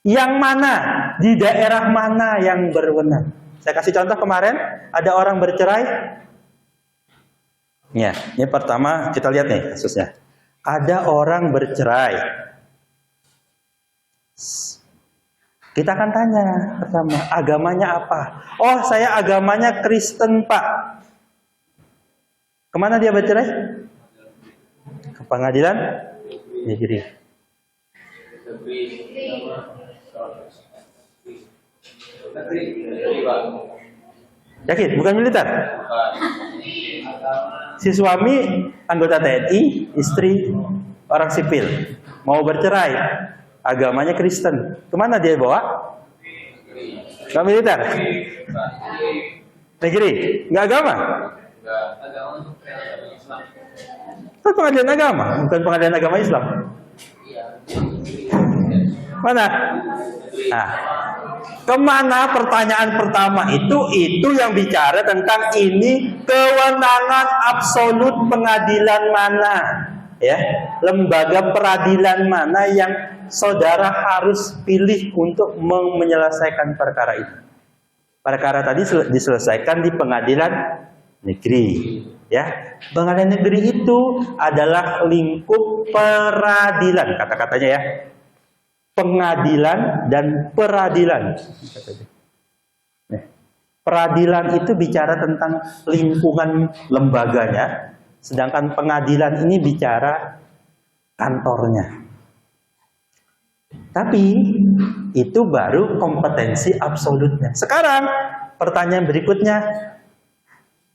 yang mana, di daerah mana yang berwenang. Saya kasih contoh kemarin, ada orang bercerai. Ya, ini pertama kita lihat nih kasusnya. Ada orang bercerai. Kita akan tanya pertama, agamanya apa? Oh, saya agamanya Kristen, Pak. Kemana dia bercerai? Ke pengadilan negeri. Yakin? Bukan militer? si suami anggota TNI, istri orang sipil, mau bercerai, agamanya Kristen, kemana dia bawa? Ke militer? Negeri? Nggak agama? Itu pengadilan agama, bukan pengadilan agama Islam. Mana? Nah, kemana pertanyaan pertama itu yang bicara tentang ini kewenangan absolut pengadilan mana, ya, lembaga peradilan mana yang saudara harus pilih untuk menyelesaikan perkara itu. Perkara tadi diselesaikan di pengadilan negeri, ya. Pengadilan negeri itu adalah lingkup peradilan, kata-katanya ya. Pengadilan dan peradilan. Peradilan itu bicara tentang lingkungan lembaganya, sedangkan pengadilan ini bicara kantornya. Tapi itu baru kompetensi absolutnya. Sekarang pertanyaan berikutnya,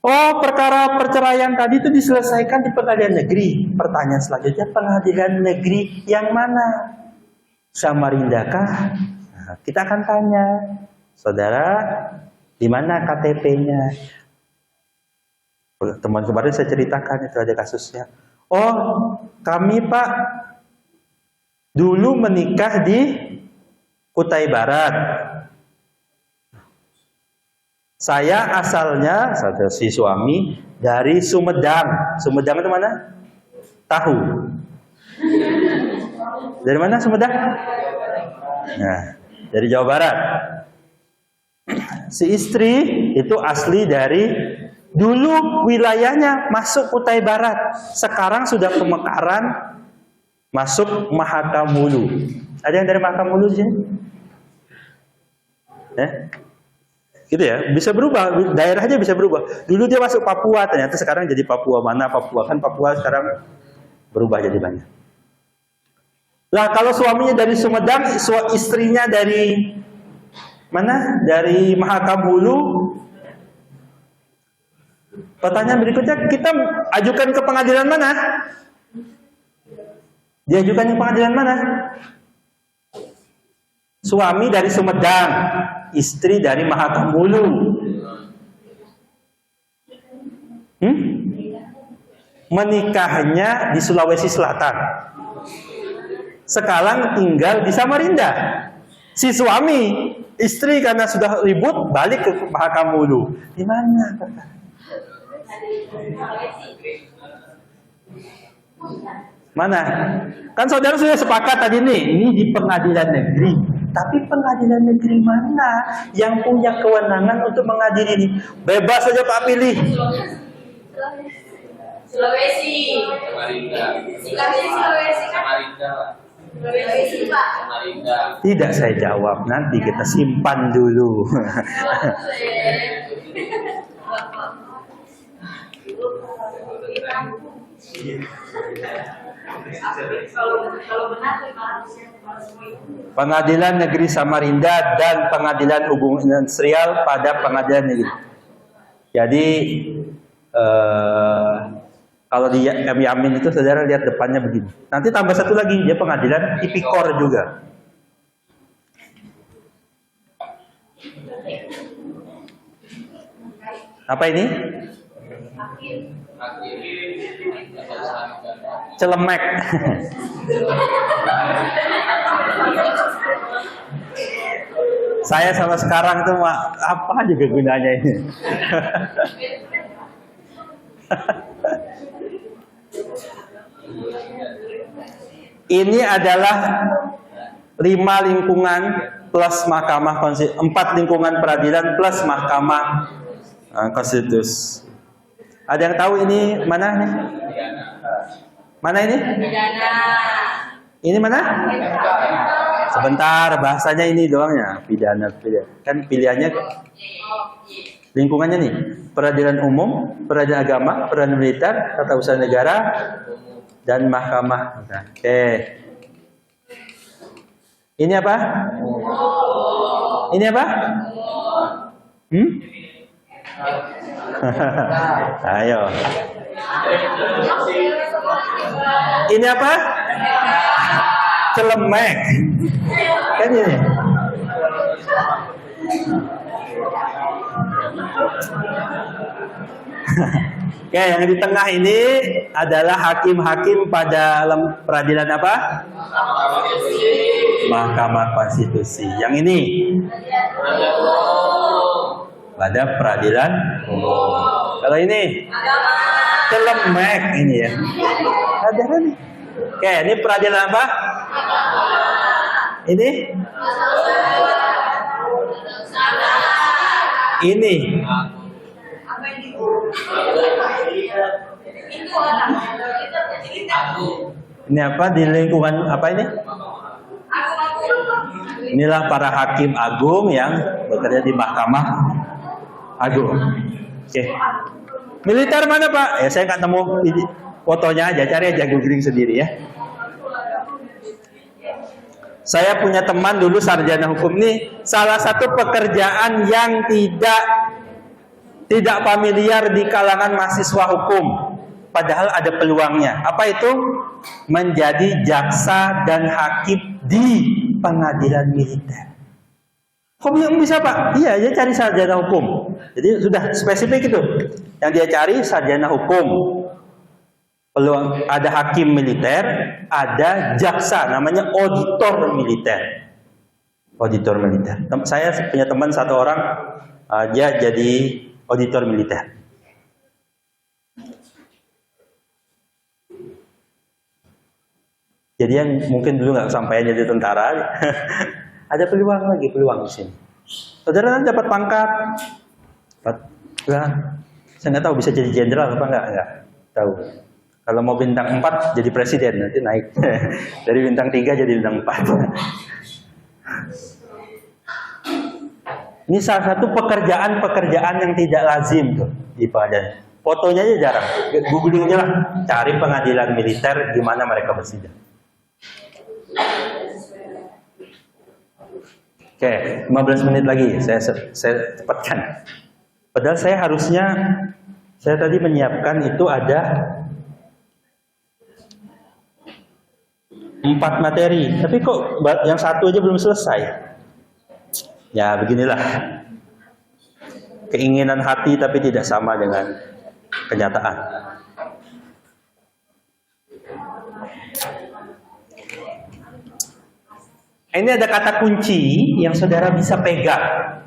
oh, perkara perceraian tadi itu diselesaikan di pengadilan negeri. Pertanyaan selanjutnya, pengadilan negeri yang mana? Samarinda kah? Nah, kita akan tanya, saudara, di mana KTP-nya? Teman kemarin saya ceritakan itu ada kasusnya. Oh, kami Pak dulu menikah di Kutai Barat. Saya asalnya, si suami dari Sumedang. Sumedang itu mana? Tahu. Dari mana Sumedang? Nah, dari Jawa Barat. Si istri itu asli dari, dulu wilayahnya masuk Kutai Barat, sekarang sudah pemekaran masuk Mahakamulu. Ada yang dari Mahakamulu di sini? Gitu ya, bisa berubah, daerahnya bisa berubah. Dulu dia masuk Papua, ternyata sekarang jadi Papua mana Papua, kan Papua sekarang berubah jadi banyak. Lah kalau suaminya dari Sumedang, istrinya dari mana? Dari Mahakamulu. Pertanyaan berikutnya, kita ajukan ke pengadilan mana? Diajukan ke pengadilan mana? Suami dari Sumedang, istri dari Mahakamulu. Menikahnya di Sulawesi Selatan. Sekarang tinggal di Samarinda. Si suami, istri karena sudah ribut balik ke Mahakamulu. Di mana? Mana? Kan saudara sudah sepakat tadi nih, ini di pengadilan negeri. Tapi pengadilan negeri mana yang punya kewenangan untuk mengadili ini? Bebas saja Pak pilih. Sulawesi. Sulawesi kan? Sulawesi Pak. Tidak saya jawab, nanti kita simpan dulu. Pengadilan Negeri Samarinda dan Pengadilan Hubungan Industrial pada Pengadilan Negeri. Jadi kalau di kami Amin itu saudara lihat depannya begini. Nanti tambah satu lagi, dia pengadilan tipikor juga. Apa ini? Celemek. Saya sama sekarang tuh apa juga gunanya ini? Ini adalah 5 lingkungan plus mahkamah konstitusi, 4 lingkungan peradilan plus mahkamah konstitusi. Ada yang tahu ini mana nih? Mana ini? Ini mana? Sebentar, bahasanya ini doang ya, pidana. Kan pilihannya lingkungannya nih, peradilan umum, peradilan agama, peradilan militer, tata usaha negara, dan mahkamah. Oke. Ini apa? Ini apa? Ayo. Ini apa? Celemek. Kan ini. Oke, yang di tengah ini adalah hakim-hakim pada peradilan apa? Mahkamah Konstitusi. Yang ini pada peradilan umum. Kalau ini celemek ini ya. Ada kan? Oke, ini peradilan apa? Ini? Ini. Ini apa di lingkungan apa ini? Inilah para hakim agung yang bekerja di Mahkamah Agung. Oke. Militer mana Pak? Ya saya nggak temu fotonya aja, cari aja googling sendiri ya. Saya punya teman dulu sarjana hukum nih, salah satu pekerjaan yang tidak familiar di kalangan mahasiswa hukum, padahal ada peluangnya. Apa itu? Menjadi jaksa dan hakim di pengadilan militer. Kok bisa Pak? Iya, dia cari sarjana hukum. Jadi sudah spesifik itu. Yang dia cari sarjana hukum. Peluang ada hakim militer, ada jaksa, namanya auditor militer. Auditor militer. Saya punya teman satu orang, dia jadi auditor militer. Jadi yang mungkin dulu nggak kesampaian jadi tentara, ada peluang lagi, peluang di sini. Saudara kan dapat pangkat, saya nggak tahu bisa jadi jenderal apa nggak tahu. Kalau mau bintang 4 jadi presiden nanti naik dari bintang 3 jadi bintang 4. Ini salah satu pekerjaan yang tidak lazim tuh di pengadilan. Fotonya aja jarang. Googling aja lah, cari pengadilan militer di mana mereka bersidang. Oke, 15 menit lagi saya cepatkan. Padahal saya tadi menyiapkan itu ada 4 materi, tapi kok yang satu aja belum selesai. Ya beginilah, keinginan hati tapi tidak sama dengan kenyataan. Ini ada kata kunci yang saudara bisa pegang,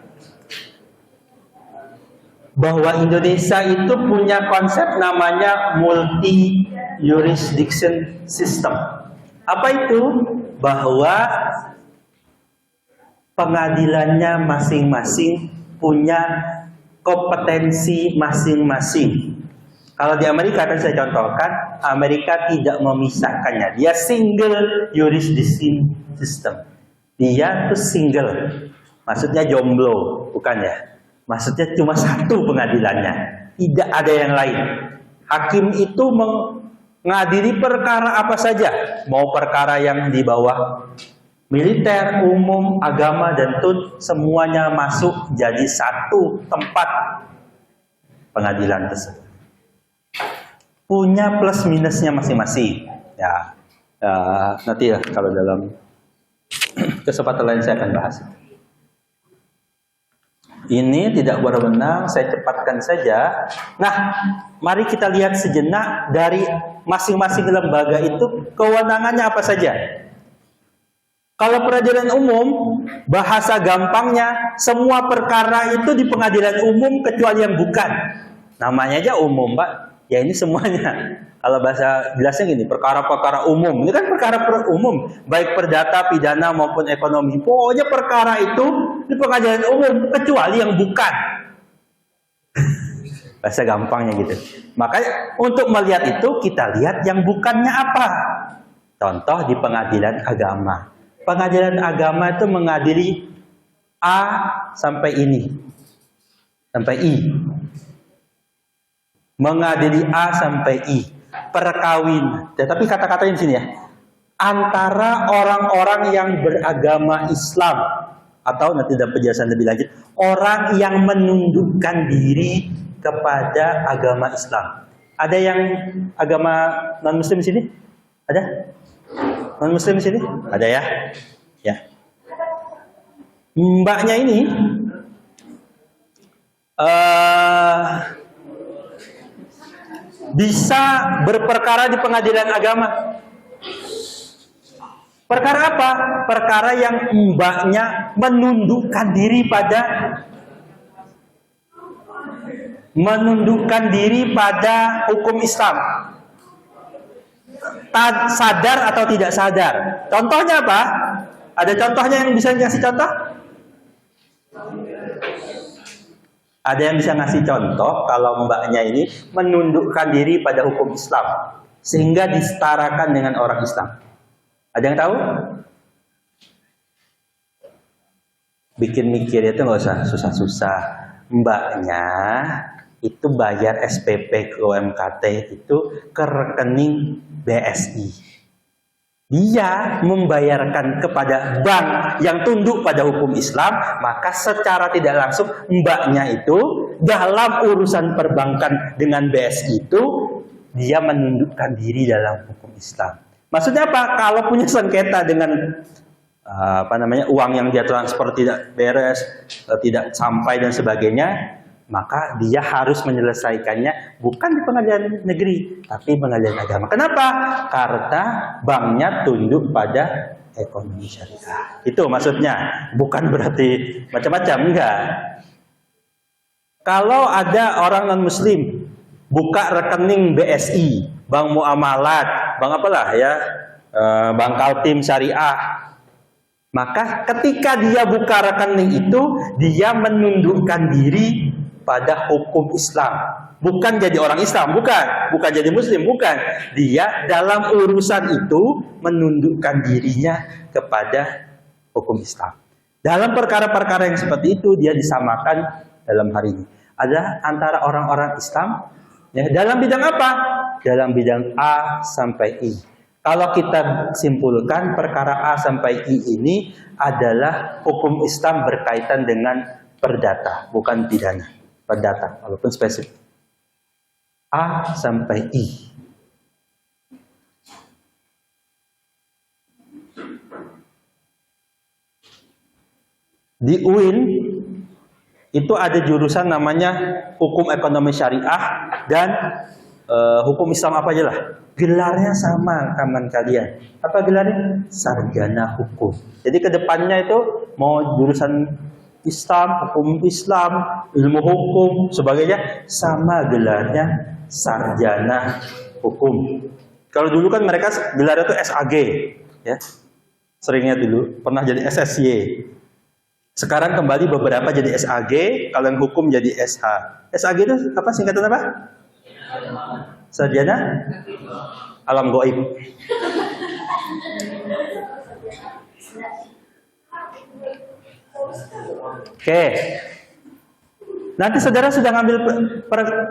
bahwa Indonesia itu punya konsep namanya multi jurisdiction system. Apa itu? Bahwa pengadilannya masing-masing punya kompetensi masing-masing. Kalau di Amerika, kan saya contohkan, Amerika tidak memisahkannya. Dia single jurisdiction system. Dia tuh single. Maksudnya jomblo, bukan ya? Maksudnya cuma satu pengadilannya. Tidak ada yang lain. Hakim itu mengadili perkara apa saja. Mau perkara yang di bawah militer, umum, agama, dan TUT, semuanya masuk jadi satu tempat pengadilan tersebut. Punya plus minusnya masing-masing. Ya, nanti ya kalau dalam kesempatan lain saya akan bahas. Ini tidak berwenang, saya cepatkan saja. Nah, mari kita lihat sejenak dari masing-masing lembaga itu kewenangannya apa saja. Kalau peradilan umum, bahasa gampangnya, semua perkara itu di pengadilan umum kecuali yang bukan. Namanya aja umum, Pak. Ya ini semuanya. Kalau bahasa jelasnya gini, perkara-perkara umum. Ini kan perkara umum, baik perdata, pidana maupun ekonomi. Pokoknya perkara itu di pengadilan umum kecuali yang bukan. Bahasa gampangnya gitu. Makanya untuk melihat itu kita lihat yang bukannya apa. Contoh di pengadilan agama. Pengadilan agama itu mengadili A sampai ini. Sampai I. Mengadili A sampai I. Perkawinan. Tapi kata-katanya di sini ya. Antara orang-orang yang beragama Islam. Atau nanti dalam penjelasan lebih lanjut. Orang yang menundukkan diri kepada agama Islam. Ada yang agama non-muslim di sini? Ada? Non-muslim di sini? Ada ya? Ya. Mbaknya ini bisa berperkara di pengadilan agama. Perkara apa? Perkara yang mbaknya menundukkan diri pada hukum Islam. Sadar atau tidak sadar. Contohnya apa? Ada contohnya yang bisa ngasih contoh? Ada yang bisa ngasih contoh kalau mbaknya ini menundukkan diri pada hukum Islam sehingga disetarakan dengan orang Islam. Ada yang tahu? Bikin mikir itu nggak usah susah-susah. Mbaknya itu bayar SPP ke UMKT itu ke rekening BSI. Dia membayarkan kepada bank yang tunduk pada hukum Islam, maka secara tidak langsung mbaknya itu dalam urusan perbankan dengan BSI itu dia menundukkan diri dalam hukum Islam. Maksudnya apa? Kalau punya sengketa dengan uang yang dia transfer tidak beres, tidak sampai dan sebagainya, maka dia harus menyelesaikannya bukan di pengadilan negeri, tapi pengadilan agama. Kenapa? Karena banknya tunduk pada ekonomi syariah. Itu maksudnya. Bukan berarti macam-macam, enggak. Kalau ada orang non-muslim buka rekening BSI, Bank Muamalat, bank apalah ya, Bank Kaltim Syariah, maka ketika dia buka rekening itu, dia menundukkan diri pada hukum Islam. Bukan jadi orang Islam, bukan jadi muslim, bukan. Dia dalam urusan itu menundukkan dirinya kepada hukum Islam. Dalam perkara-perkara yang seperti itu dia disamakan dalam hari ini. Ada antara orang-orang Islam ya, dalam bidang apa? Dalam bidang A sampai I. Kalau kita simpulkan perkara A sampai I ini adalah hukum Islam berkaitan dengan perdata, bukan pidana. Perdata, walaupun spesifik. A sampai I. Di UIN itu ada jurusan namanya hukum ekonomi syariah dan hukum Islam apa aja lah. Gelarnya sama kawan kalian. Apa gelarnya? Sarjana hukum. Jadi kedepannya itu mau jurusan Islam, hukum Islam, ilmu hukum, sebagainya, sama gelarnya sarjana hukum. Kalau dulu kan mereka gelarnya itu SAG, ya, seringnya dulu pernah jadi SSY. Sekarang kembali beberapa jadi SAG, kalau yang hukum jadi SH. SAG itu apa, singkatan apa? Sarjana alam gaib. Oke. Nanti saudara sudah ngambil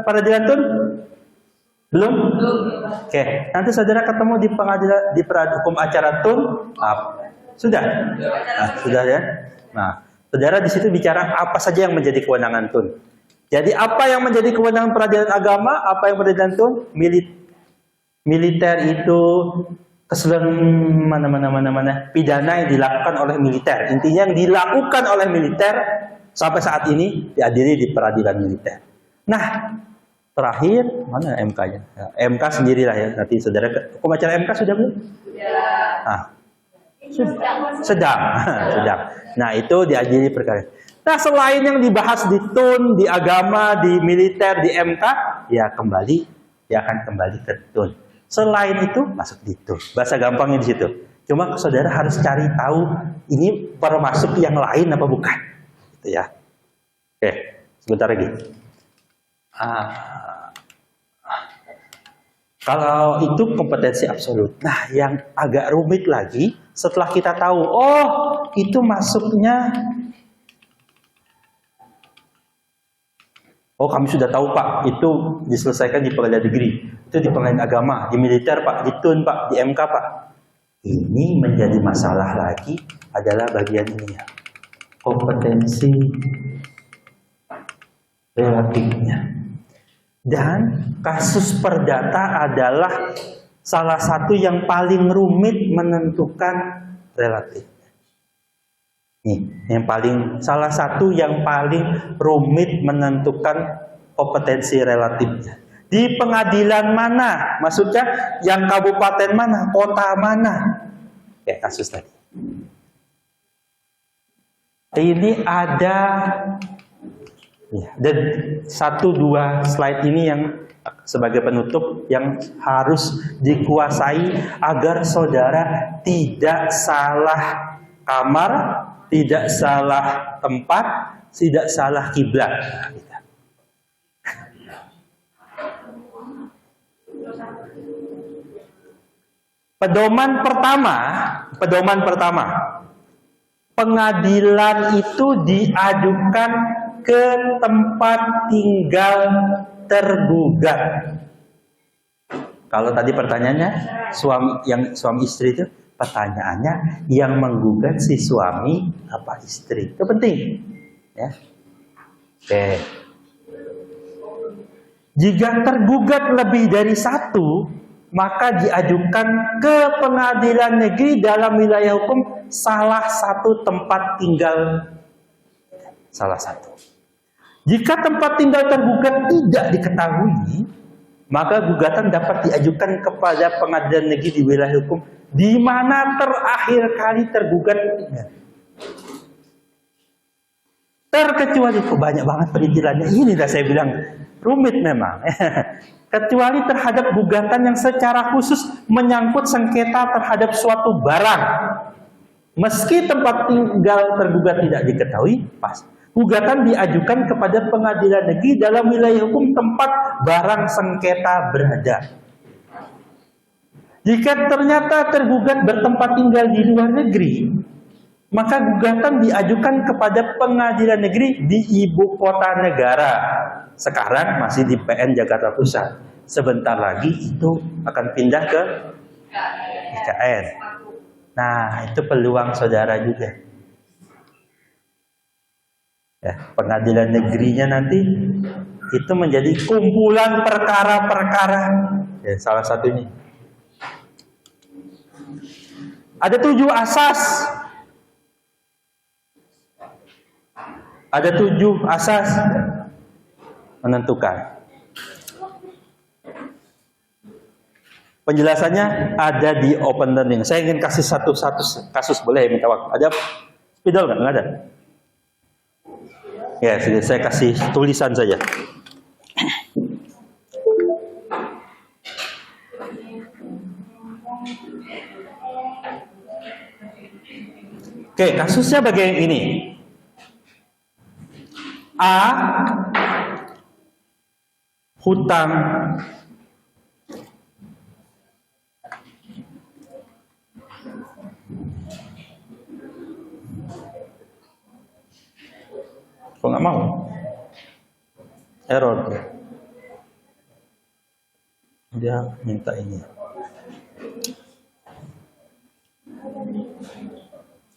peradilan tun? Belum? Oke. Nanti saudara ketemu di pengadilan di hukum acara tun? Sudah? Nah, sudah ya. Nah, saudara di situ bicara apa saja yang menjadi kewenangan tun. Jadi apa yang menjadi kewenangan peradilan agama, apa yang peradilan tun? Militer itu keseluruhan mana pidana yang dilakukan oleh militer. Intinya yang dilakukan oleh militer sampai saat ini diadili di peradilan militer. Nah, terakhir mana MK-nya? Ya, MK sendirilah ya. Nanti saudara hukum acara MK sudah belum? Nah, sedang. Nah, itu diadili perkara. Nah, selain yang dibahas di TUN, di agama, di militer, di MK, ya akan kembali ke TUN. Selain itu masuk di TUN. Bahasa gampangnya di situ. Cuma saudara harus cari tahu ini termasuk yang lain apa bukan. Gitu ya. Oke, sebentar lagi. Kalau itu kompetensi absolut. Nah, yang agak rumit lagi setelah kita tahu, oh itu masuknya. Oh, kami sudah tahu Pak, itu diselesaikan di pengadilan negeri, itu di pengadilan agama, di militer Pak, di TUN Pak, di MK Pak. Ini menjadi masalah lagi adalah bagian ini ya, kompetensi relatifnya. Dan kasus perdata adalah salah satu yang paling rumit menentukan relatif. Nih, salah satu yang paling rumit menentukan kompetensi relatifnya. Di pengadilan mana? Maksudnya yang kabupaten mana? Kota mana? Kayak kasus tadi. Ini ada dan 1-2 slide ini yang sebagai penutup yang harus dikuasai agar saudara tidak salah kamar, tidak salah tempat, tidak salah kiblat. Pedoman pertama, pengadilan itu diajukan ke tempat tinggal tergugat. Kalau tadi pertanyaannya suami istri itu, pertanyaannya yang menggugat si suami apa istri? Itu penting, ya. Oke. Jika tergugat lebih dari satu, maka diajukan ke pengadilan negeri dalam wilayah hukum salah satu tempat tinggal salah satu. Jika tempat tinggal tergugat tidak diketahui, maka gugatan dapat diajukan kepada pengadilan negeri di wilayah hukum di mana terakhir kali tergugat. Terkecuali, kok banyak banget perintilannya. Ini dah saya bilang rumit memang. Kecuali terhadap gugatan yang secara khusus menyangkut sengketa terhadap suatu barang. Meski tempat tinggal tergugat tidak diketahui, gugatan diajukan kepada pengadilan negeri dalam wilayah hukum tempat barang sengketa berada. Jika ternyata tergugat bertempat tinggal di luar negeri, maka gugatan diajukan kepada pengadilan negeri di ibu kota negara. Sekarang masih di PN Jakarta Pusat. Sebentar lagi itu akan pindah ke IKN. Nah, itu peluang saudara juga. Ya, pengadilan negerinya nanti itu menjadi kumpulan perkara-perkara. Ya, salah satunya. Ada 7 asas. Ada 7 asas menentukan. Penjelasannya ada di open learning. Saya ingin kasih satu kasus, boleh minta waktu. Ada spidol nggak? Nggak ada. Ya, saya kasih tulisan saja. Oke, kasusnya bagian ini. A hutang kok nggak mau? Error. Dia minta ini.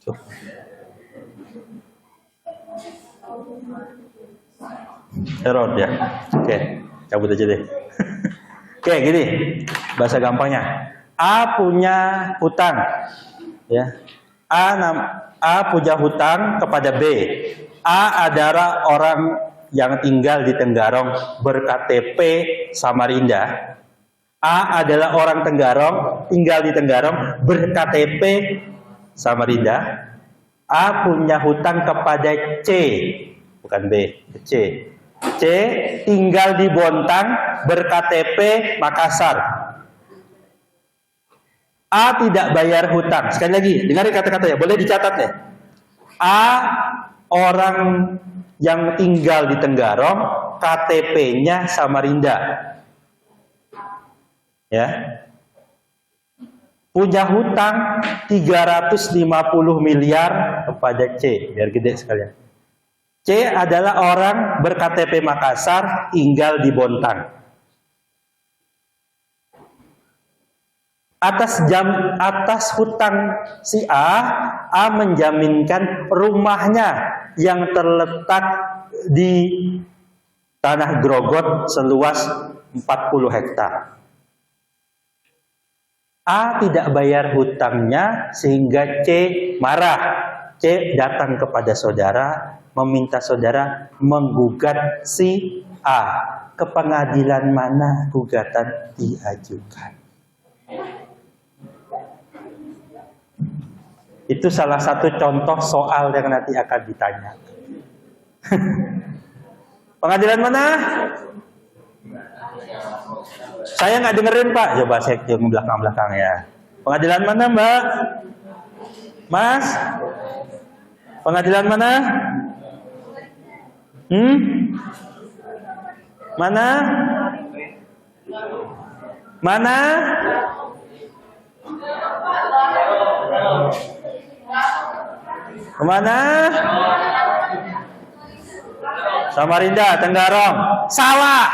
Tuh. Error dia. Oke, cabut aja deh. Oke, gini. Bahasa gampangnya. A punya hutang. Ya. A punya hutang kepada B. A adalah orang yang tinggal di Tenggarong ber-KTP Samarinda. A adalah orang Tenggarong, tinggal di Tenggarong ber-KTP Samarinda. A punya hutang kepada C, bukan B, C. C tinggal di Bontang ber-KTP Makassar. A tidak bayar hutang. Sekali lagi, dengar kata-katanya, boleh dicatat ya. A orang yang tinggal di Tenggarong, KTP-nya Samarinda. Ya. Punya hutang 350 miliar kepada C, biar gede sekalian. C adalah orang ber-KTP Makassar, tinggal di Bontang. Atas hutang si A menjaminkan rumahnya yang terletak di tanah Grogot seluas 40 hektar. A tidak bayar hutangnya sehingga C marah. C datang kepada saudara, meminta saudara menggugat si A. Ke pengadilan mana gugatan diajukan? Itu salah satu contoh soal yang nanti akan ditanya. Pengadilan mana? Saya nggak dengerin Pak. Coba saya yang belakang-belakang ya. Pengadilan mana Mbak? Mas? Pengadilan mana? Mana? Mana? Kemana? Samarinda, Tenggarong. Salah.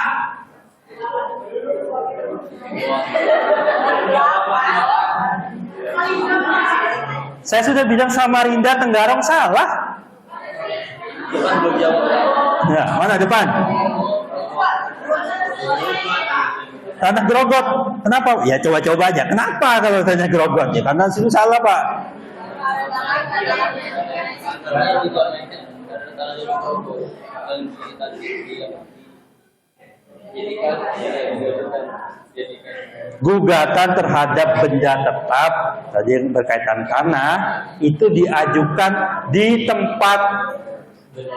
Saya sudah bilang Samarinda, Tenggarong salah. Ya, mana depan? Tanah Grogot. Kenapa? Ya coba-coba aja. Kenapa kalau tanya Grogot? Ya karena itu salah Pak. Gugatan terhadap benda tetap tadi yang berkaitan tanah itu diajukan di tempat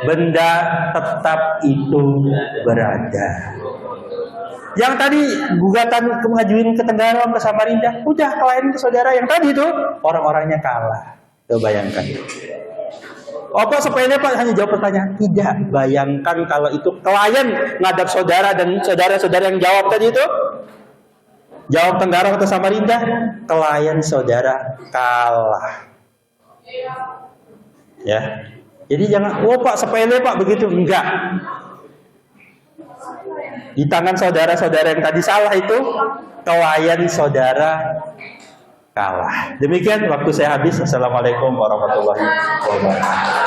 benda tetap itu berada. Yang tadi gugatan mengajuin ke Tenggarong ke Samarinda, udah klien ke saudara yang tadi itu orang-orangnya kalah. Coba bayangkan. Apa sepele Pak hanya jawab pertanyaan? Tidak. Bayangkan kalau itu klien ngadap saudara dan saudara-saudara yang jawab tadi itu jawab Tenggarong atau Samarinda, klien saudara kalah. Ya. Jadi jangan, oh Pak sepele Pak begitu, enggak. Di tangan saudara-saudara yang tadi salah itu, klien saudara kalah. Demikian waktu saya habis. Assalamualaikum warahmatullahi wabarakatuh.